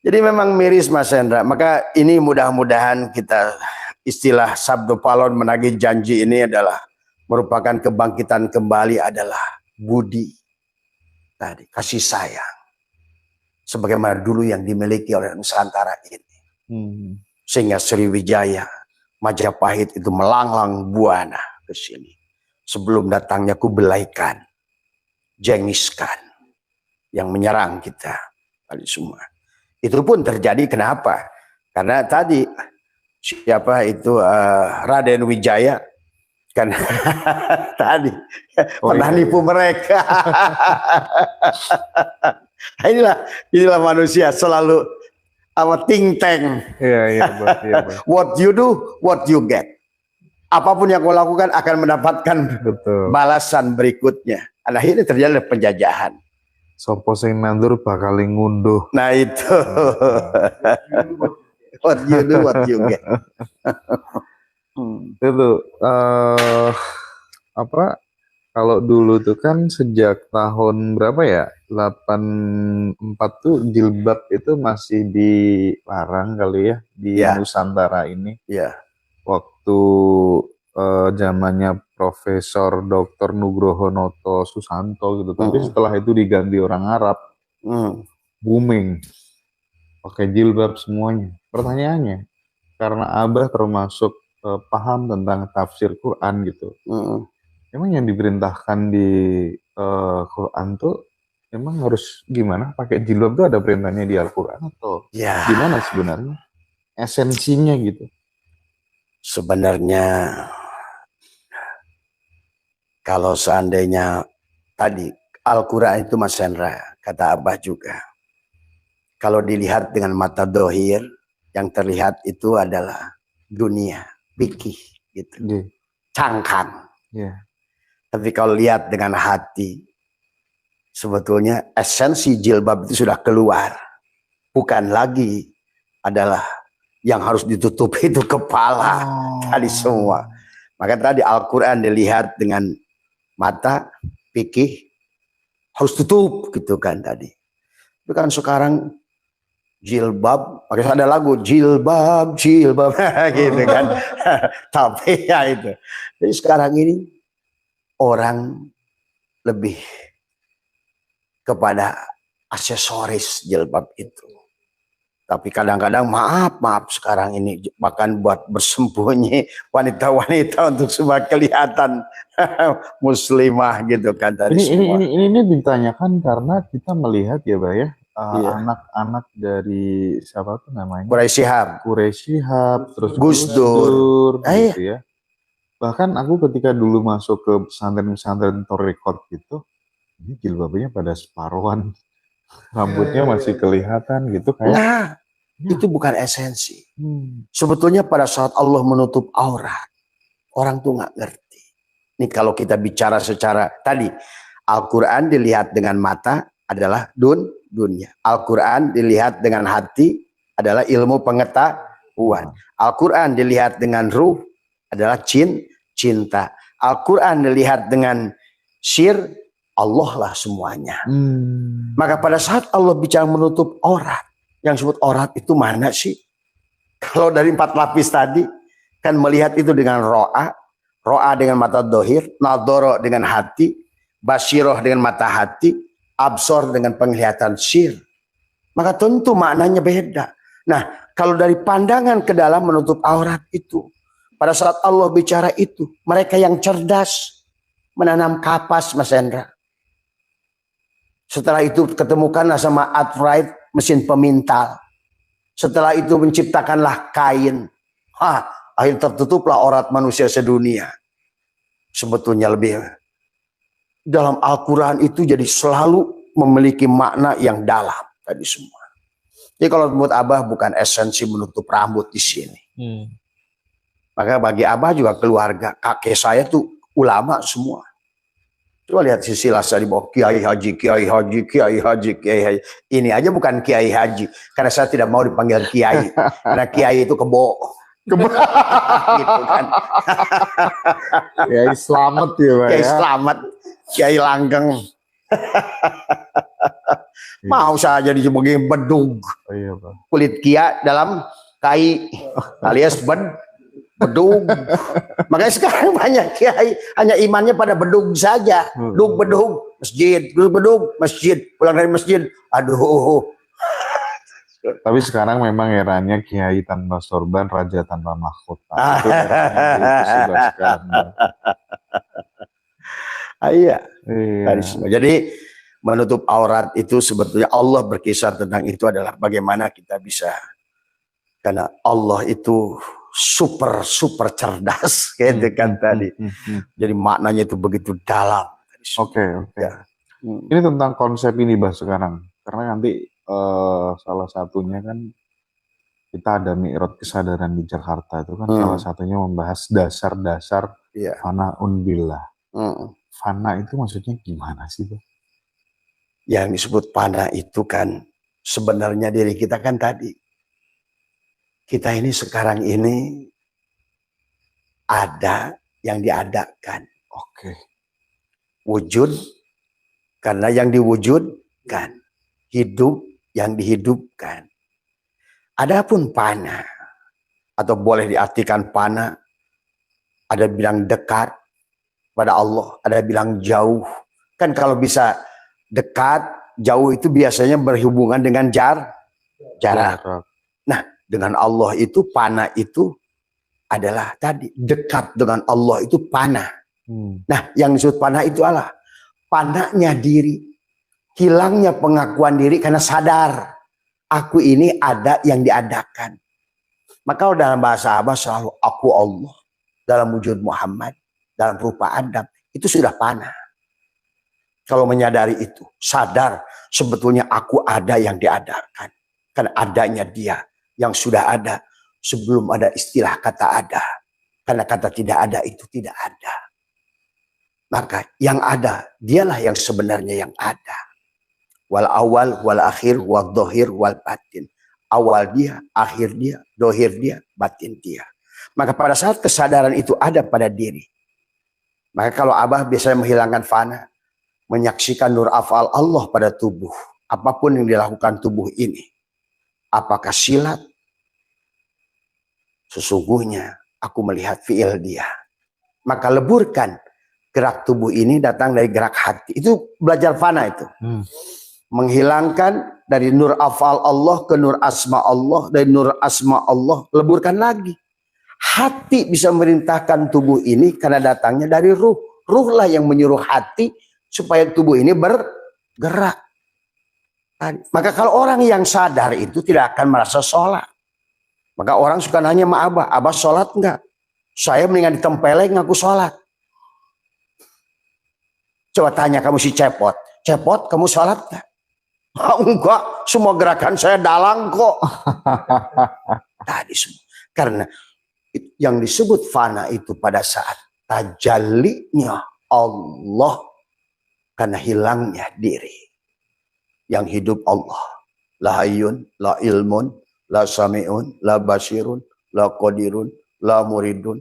Jadi memang miris Mas Hendra. Maka ini mudah-mudahan kita istilah sabdo palon menagih janji ini adalah merupakan kebangkitan kembali adalah budi tadi, kasih sayang. Sebagaimana dulu yang dimiliki oleh Nusantara ini. Sehingga Sriwijaya, Majapahit itu melanglang buana ke sini. Sebelum datangnya Kubelaikan, Jengiskan yang menyerang kita tadi semua. Itu pun terjadi kenapa? Karena tadi siapa itu Raden Wijaya kan tadi pernah nipu mereka. inilah manusia selalu think tank. What you do, what you get. Apapun yang kau lakukan akan mendapatkan balasan berikutnya. Nah ini terjadi penjajahan. Sopo sing nandur bakal ngunduh. Nah itu. What you do, what you get. Itu kalau dulu tuh kan sejak tahun berapa ya 84 tuh jilbab itu masih dilarang kali ya di Nusantara ini. Waktu zamannya Profesor Dr. Nugroho Noto Susanto gitu. Tapi setelah itu diganti orang Arab, booming, pakai jilbab semuanya. Pertanyaannya, karena Abah termasuk paham tentang tafsir Quran gitu. Emang yang diperintahkan di Quran tuh emang harus gimana? Pakai jilbab tuh ada perintahnya di Al-Quran atau gimana sebenarnya? Esensinya gitu. Sebenarnya kalau seandainya tadi Al-Quran itu Mas Hendra, kata Abah juga. Kalau dilihat dengan mata dohir, yang terlihat itu adalah dunia, fikih gitu. Cangkang. Tapi kalau lihat dengan hati, sebetulnya esensi jilbab itu sudah keluar. bukan lagi adalah yang harus ditutupi itu kepala tadi semua. Maka tadi Al-Quran dilihat dengan mata, fikih, harus tutup gitu kan tadi. Tapi kan sekarang jilbab, makanya ada lagu jilbab, jilbab gitu kan. Tapi ya itu. Jadi sekarang ini orang lebih kepada aksesoris jilbab itu. Tapi kadang-kadang maaf sekarang ini bahkan buat bersembunyi wanita-wanita untuk supaya kelihatan muslimah gitu kan tadi semua. Ini ditanyakan karena kita melihat ya, Pak ya, anak-anak dari siapa tuh namanya? Quraish Shihab, terus Gus Dur gitu ya. Bahkan aku ketika dulu masuk ke pesantren-pesantren Torikot gitu, ini jilbabnya pada separuhan. Rambutnya masih kelihatan gitu kayak. Itu bukan esensi. Sebetulnya pada saat Allah menutup aurat, orang tuh nggak ngerti. Ini kalau kita bicara secara tadi, Al-Quran dilihat dengan mata adalah dunia. Al-Quran dilihat dengan hati adalah ilmu pengetahuan. Al-Quran dilihat dengan ruh adalah cinta. Al-Quran dilihat dengan sir, Allah lah semuanya. Maka pada saat Allah bicara menutup aurat, yang disebut aurat itu mana sih? Kalau dari 4 lapis tadi, kan melihat itu dengan ro'a dengan mata dohir, nadoro dengan hati, basiroh dengan mata hati, absor dengan penglihatan sir. Maka tentu maknanya beda. Nah, kalau dari pandangan ke dalam menutup aurat itu, pada saat Allah bicara itu, mereka yang cerdas menanam kapas, Mas Hendra. Setelah itu ketemukanlah sama Arkwright mesin pemintal. Setelah itu menciptakanlah kain. Akhirnya tertutuplah aurat manusia sedunia. Sebetulnya lebih dalam Al-Quran itu jadi selalu memiliki makna yang dalam tadi semua. Jadi kalau menurut Abah bukan esensi menutup rambut di sini. Maka bagi Abah juga keluarga kakek saya tuh ulama semua. Coba lihat silsilah saya di bawah Kiai Haji. Ini aja bukan Kiai Haji. Karena saya tidak mau dipanggil Kiai. Karena Kiai itu kebo. Gitu kan. Kiai Slamet ya, Pak. Kiai Slamet. Kiai Langgeng. Mau saja disebut bedug. Kulit kia dalam kai alias bedug. Makanya sekarang banyak kiai hanya imannya pada bedug saja. Bedug masjid, pulang dari masjid, aduh. Tapi sekarang memang eranya kiai tanpa sorban, raja tanpa mahkota. Iya. Jadi menutup aurat itu sebetulnya Allah berkisah tentang itu adalah bagaimana kita bisa, karena Allah itu super cerdas gitu kan tadi. Jadi maknanya itu begitu dalam. Oke. Ya. Ini tentang konsep ini Bah sekarang. Karena nanti salah satunya kan kita ada Mi'raj kesadaran di Jakarta itu kan salah satunya membahas dasar-dasar fana unbillah. Fana itu maksudnya gimana sih Bah? Yang disebut fana itu kan sebenarnya diri kita kan tadi. Kita ini sekarang ini ada yang diadakan. Wujud karena yang diwujudkan. Hidup yang dihidupkan. Adapun fana atau boleh diartikan fana, ada bilang dekat pada Allah, ada bilang jauh. Kan kalau bisa dekat, jauh itu biasanya berhubungan dengan jarak. Nah, dengan Allah itu fana itu adalah tadi dekat dengan Allah itu fana. Nah, yang disebut fana itu adalah fananya diri, hilangnya pengakuan diri karena sadar aku ini ada yang diadakan. Maka dalam bahasa Abah selalu aku Allah dalam wujud Muhammad, dalam rupa Adam itu sudah fana. Kalau menyadari itu, sadar sebetulnya aku ada yang diadakan karena adanya Dia yang sudah ada sebelum ada istilah kata ada. Karena kata tidak ada itu tidak ada. Maka yang ada, dialah yang sebenarnya yang ada. Wal awal, wal akhir, wal dohir, wal batin. Awal dia, akhir dia, dohir dia, batin dia. Maka pada saat kesadaran itu ada pada diri, maka kalau Abah biasanya menghilangkan fana, menyaksikan nur afal Allah pada tubuh, apapun yang dilakukan tubuh ini, apakah silat, sesungguhnya aku melihat fiil dia. Maka leburkan gerak tubuh ini datang dari gerak hati. Itu belajar fana itu. Menghilangkan dari nur afal Allah ke nur asma Allah, dari nur asma Allah leburkan lagi. Hati bisa merintahkan tubuh ini karena datangnya dari ruh. Ruhlah yang menyuruh hati supaya tubuh ini bergerak. Maka kalau orang yang sadar itu tidak akan merasa sholat. Maka orang suka nanya sama Abah, Abah sholat enggak? Saya mendingan ditempeleng ngaku sholat. Coba tanya kamu si Cepot. Cepot, kamu sholat enggak? Enggak, semua gerakan saya dalang kok. Tadi semua. Karena yang disebut fana itu pada saat tajallinya Allah, karena hilangnya diri. Yang hidup Allah. La hayyun, la ilmun, la sami'un, la basirun, la qadirun, la muridun,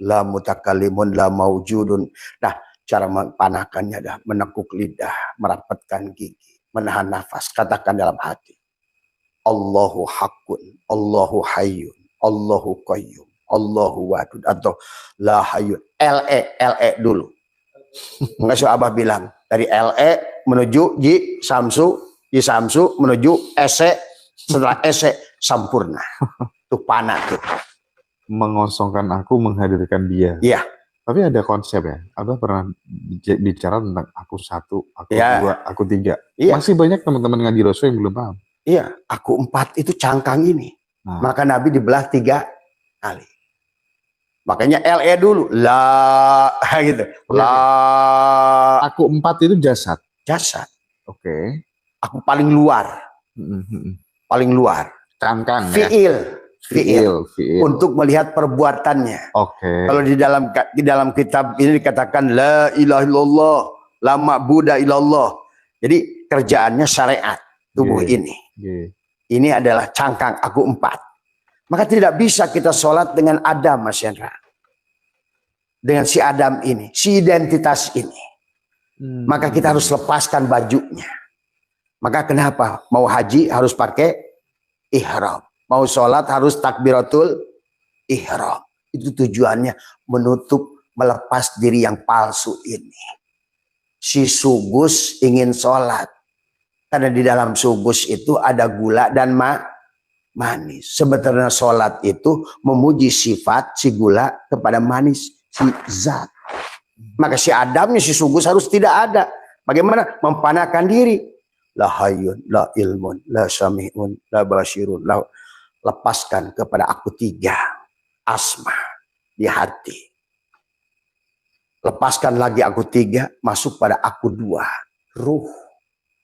la mutakallimun, la maujudun. Nah, cara memanakannya adalah menekuk lidah, merapatkan gigi, menahan nafas, katakan dalam hati. Allahu haqqun, Allahu hayyun, Allahu qayyum, Allahu wadud, atau la hayyun. LE dulu. Enggak usah Abah bilang dari LE menuju Ji Samsu, Ji Samsu menuju Ese, setelah Ese sampurna. Itu panah tuh. Mengosongkan aku, menghadirkan dia. Iya. Tapi ada konsep ya. Abah pernah bicara tentang aku satu, aku dua, aku tiga. Iya. Masih banyak teman-teman ngaji Rasul yang belum paham. Iya, aku empat itu cangkang ini. Maka Nabi dibelah 3 kali. Makanya LE dulu, la gitu. La. Aku empat itu jasad. Jasad. Oke. Aku paling luar. Paling luar. Cangkang. Fiil. Untuk melihat perbuatannya. Oke. Kalau di dalam kitab ini dikatakan la ilaha illallah, la ma'budu illallah. Jadi kerjaannya syariat tubuh ini. Ini adalah cangkang aku 4. Maka tidak bisa kita sholat dengan Adam, Mas Hendra. Dengan si Adam ini, si identitas ini. Maka kita harus lepaskan bajunya. Maka kenapa mau haji harus pakai ihram. Mau sholat harus takbiratul ihram. Itu tujuannya menutup, melepas diri yang palsu ini. Si sugus ingin sholat. Karena di dalam sugus itu ada gula dan manis. Sebetulnya sholat itu memuji sifat si gula kepada manis, si zat. Maka si Adamnya, si sugus harus tidak ada. Bagaimana? Mempanahkan diri. La hayyun, la ilmun, la sami'un, la basirun. La. Lepaskan kepada aku 3. Asma di hati. Lepaskan lagi aku 3. Masuk pada aku 2. Ruh.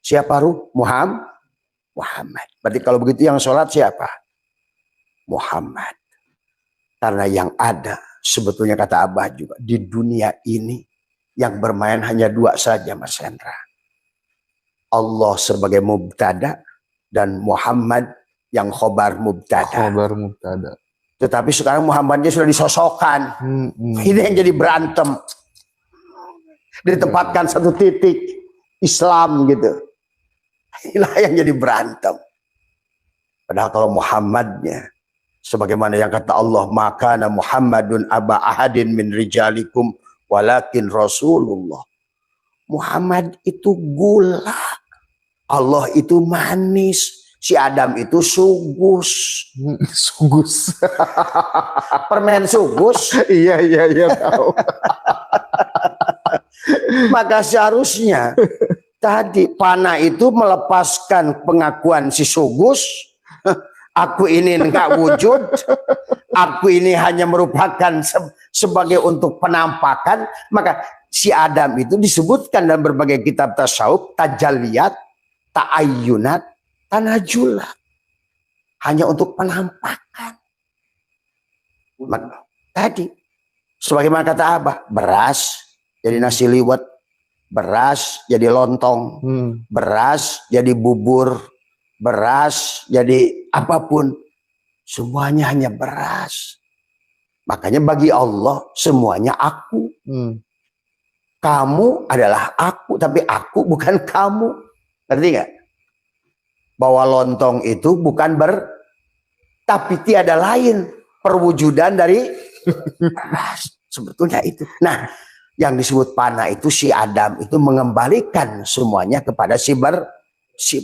Siapa ruh? Muhammad. Berarti kalau begitu yang sholat siapa? Muhammad. Karena yang ada, sebetulnya kata Abah juga, di dunia ini yang bermain hanya 2 saja, Mas Hendra. Allah sebagai mubtada dan Muhammad yang khobar mubtada. Tetapi sekarang Muhammadnya sudah disosokkan. Ini yang jadi berantem. Ditempatkan satu titik Islam gitu. Inilah yang jadi berantem. Padahal kalau Muhammadnya, sebagaimana yang kata Allah, maka Muhammadun aba ahadin min rijalikum walakin Rasulullah. Muhammad itu gula, Allah itu manis, si Adam itu sugus. Sugus. Permen sugus. Iya tahu. Maka seharusnya tadi panah itu melepaskan pengakuan si sugus. Aku ini enggak wujud. Aku ini hanya merupakan sebagai untuk penampakan. Maka si Adam itu disebutkan dalam berbagai kitab tasawuf, tajalliyat, ta'ayyunat, tanajulat. Hanya untuk penampakan. Tadi, sebagaimana kata Abah, beras jadi nasi liwet, beras jadi lontong, beras jadi bubur, beras jadi apapun, semuanya hanya beras. Makanya bagi Allah semuanya aku. Kamu adalah aku, tapi aku bukan kamu. Ngerti nggak? Bahwa lontong itu bukan tapi tiada lain perwujudan dari beras. Sebetulnya itu. Nah, yang disebut panah itu si Adam itu mengembalikan semuanya kepada si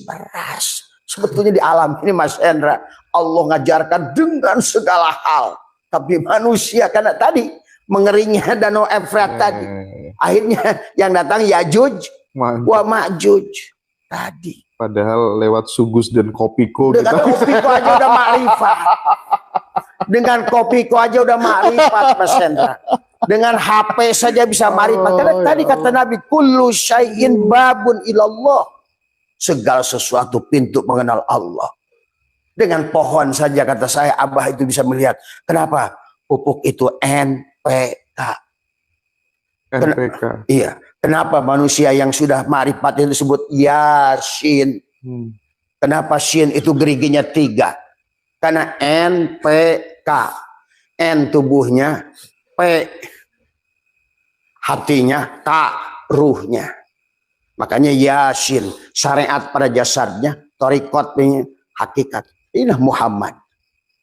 beras. Sebetulnya di alam ini Mas Hendra, Allah ngajarkan dengan segala hal. Tapi manusia karena tadi mengeringnya danau Efrat tadi. Akhirnya yang datang Yajuj wa Majuj tadi. Padahal lewat Sugus dan Kopiko. Dengan Kopiko aja udah makrifat. Dengan Kopiko aja udah makrifat Mas Hendra. Dengan HP saja bisa makrifat. Karena tadi kata Nabi, kullu syai'in babun ilallah. Segala sesuatu pintu mengenal Allah. Dengan pohon saja kata saya, Abah itu bisa melihat. Kenapa? Pupuk itu NPK. NPK. Iya. Kenapa manusia yang sudah makrifat itu disebut Yasin? Kenapa Sin itu geriginya 3? Karena NPK. N tubuhnya, P hatinya, K ruhnya. Makanya Yasin, syariat pada jasadnya, torikot hakikat. Inilah Muhammad.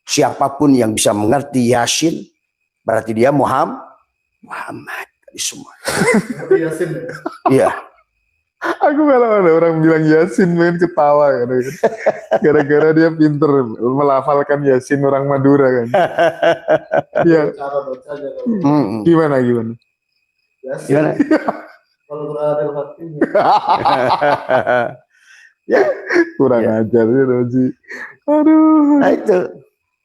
Siapapun yang bisa mengerti Yasin, berarti dia Muhammad. Semua. Iya. Aku kalau ada orang bilang Yasin main ketawa kan. Gara-gara dia pinter melafalkan Yasin orang Madura kan. Iya. Gimana? Gimana? Ya, kurang ajar ya Roji. Aduh. Nah itu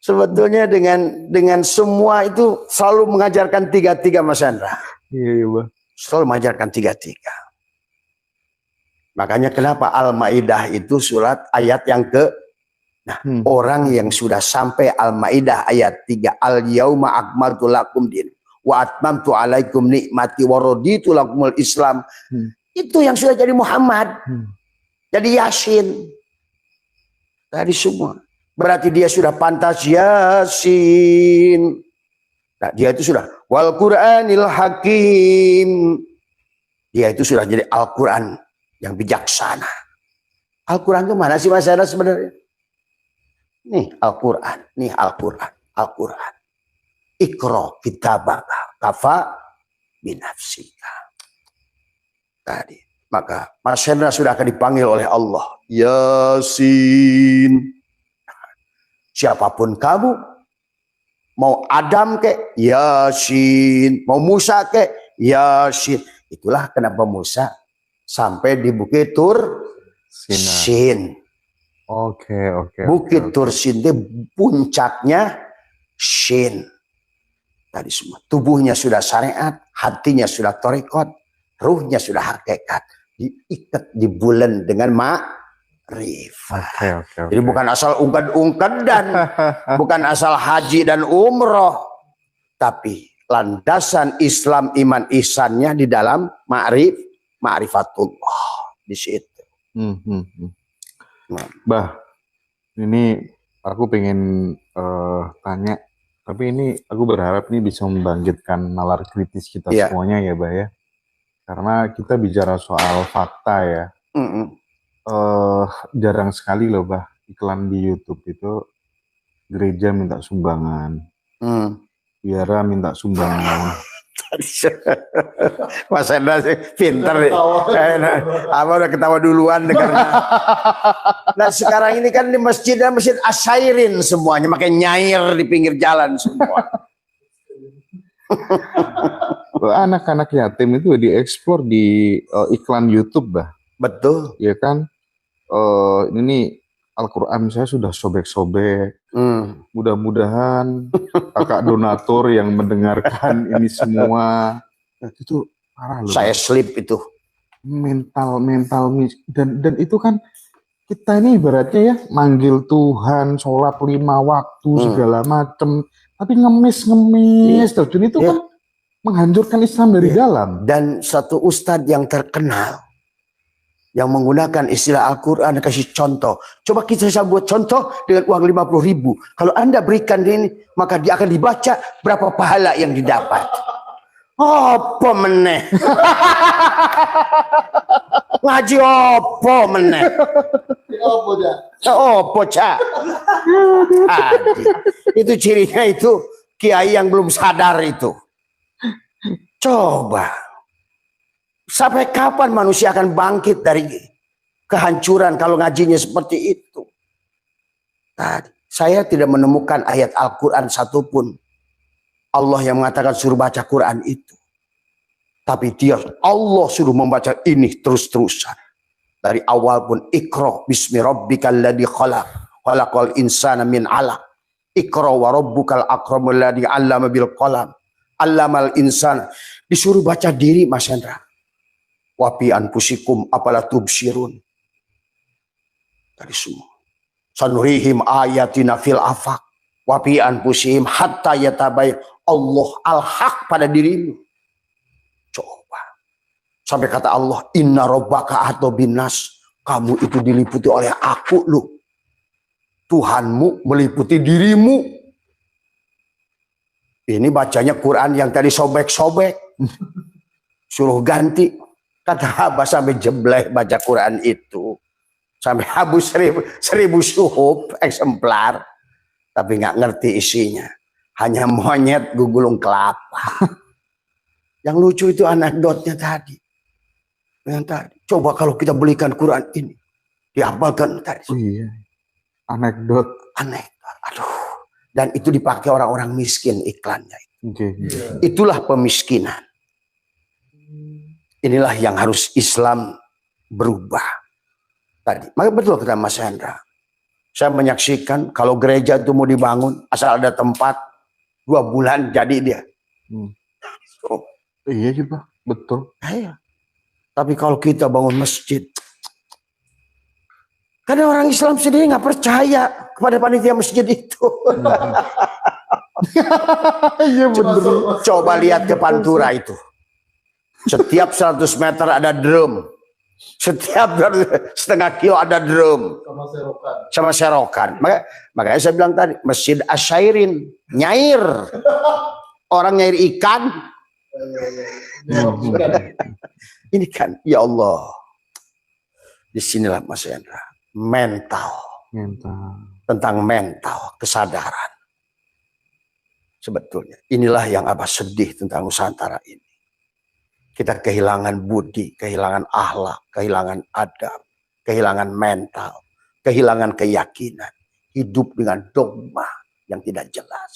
sebetulnya dengan semua itu selalu mengajarkan 3 Mas Hendra. Iya, Bang. Selalu mengajarkan 3. Makanya kenapa Al-Maidah itu surat ayat yang orang yang sudah sampai Al-Maidah ayat 3, al-yauma akmaltu lakum din wa atmamtu alaikum nikmati wa raditu lakumul Islam. Itu yang sudah jadi Muhammad. Jadi Yasin. Tadi semua. Berarti dia sudah pantas Yasin. Nah, dia itu sudah wal Qur'anil Hakim. Dia itu sudah jadi Al-Quran yang bijaksana. Al-Quran itu mana sih Mas Hendra sebenarnya? Nih Al-Quran, nih Al-Quran, Al-Quran. Iqra kitabaka kafa binafsika. Tadi. Maka Mas Hendra sudah akan dipanggil oleh Allah. Yasin. Siapapun kamu, mau Adam kek, Yasin. Mau Musa kek, Yasin. Itulah kenapa Musa sampai di Bukit Tursin. Oke. Bukit Tursin itu puncaknya Shin. Tadi semua. Tubuhnya sudah syariat, hatinya sudah torikot, ruhnya sudah hakikat. Diikat di bulan dengan ma'rifah. Jadi bukan asal ungkad-ungkad dan bukan asal haji dan umroh, tapi landasan Islam iman ihsannya di dalam ma'rifatullah di situ. Bah, ini aku pengen tanya, tapi ini aku berharap ini bisa membangkitkan nalar kritis kita semuanya ya, Bah ya. Karena kita bicara soal fakta ya. Jarang sekali loh Bah, iklan di YouTube itu gereja minta sumbangan, biara minta sumbangan. Mas Hendra sih pinter nih. Apa udah ketawa duluan dengarnya. Nah sekarang ini kan di masjid Asyairin semuanya, makanya nyair di pinggir jalan semua. Anak-anak yatim itu dieksplor di iklan YouTube Bah. Betul. Ya kan, ini Al-Quran saya sudah sobek-sobek. Mudah-mudahan kakak donatur yang mendengarkan ini semua itu parah loh. Saya slip itu. Mental dan itu kan kita ini ibaratnya ya manggil Tuhan, sholat 5 waktu segala macem, tapi ngemis terjun itu kan menghancurkan Islam dari dalam. Dan satu ustadz yang terkenal yang menggunakan istilah Al-Quran kasih contoh. Coba kita bisa buat contoh dengan uang 50.000. Kalau Anda berikan ini, maka dia akan dibaca berapa pahala yang didapat. Apa meneh? Ngaji apa meneh? Apa cak? Itu cirinya itu kiai yang belum sadar itu. Coba. Sampai kapan manusia akan bangkit dari kehancuran kalau ngajinya seperti itu? Tadi saya tidak menemukan ayat Al-Quran satupun Allah yang mengatakan suruh baca Quran itu. Tapi Allah suruh membaca ini terus-terusan. Dari awal pun Iqra bismi rabbikal ladzi khalaq khalaqal insana min 'alaq. Iqra wa rabbukal akramul ladzi 'allama bil qalam 'allamal insana. Disuruh baca diri Mas Hendra. Wa fi anfusikum afala tubsirun. Tadi semua. Sanurihim ayatina fil afaq wa fi anfusihim hatta yatabayyan Allah al-haq pada dirimu. Coba. Sampai kata Allah, inna rabbaka atau binas. Kamu itu diliputi oleh aku lu. Tuhanmu meliputi dirimu. Ini bacanya Quran yang tadi sobek-sobek. Suruh ganti. Kata Abah sampai jebleh baca Quran itu. Sampai habis 1000 suhuf eksemplar. Tapi nggak ngerti isinya. Hanya monyet gugulung kelapa. Yang lucu itu anekdotnya tadi. Yang tadi. Coba kalau kita belikan Quran ini. Dihafalkan tadi. Oh iya. Anekdot. Anekdot. Aduh. Dan itu dipakai orang-orang miskin iklannya. Okay. Itulah pemiskinan. Inilah yang harus Islam berubah. Tadi. Maka betul kata Mas Hendra. Saya menyaksikan kalau gereja itu mau dibangun. Asal ada tempat. 2 bulan jadi dia. Oh. Iya sih Pak. Betul. Iya. Tapi kalau kita bangun masjid. Karena orang Islam sendiri nggak percaya kepada panitia masjid itu. Iya bener. Coba lihat ke Pantura itu. Setiap 100 meter ada drum. Setiap 1/2 kilo ada drum. Sama serokan. Makanya saya bilang tadi, Masjid Asyairin nyair. Orang nyair ikan. Ini kan, ya Allah. Disinilah Mas Hendra. Mental. Tentang mental, kesadaran. Sebetulnya, inilah yang Abah sedih tentang Nusantara ini. Kita kehilangan budi, kehilangan akhlak, kehilangan adab, kehilangan mental, kehilangan keyakinan. Hidup dengan dogma yang tidak jelas.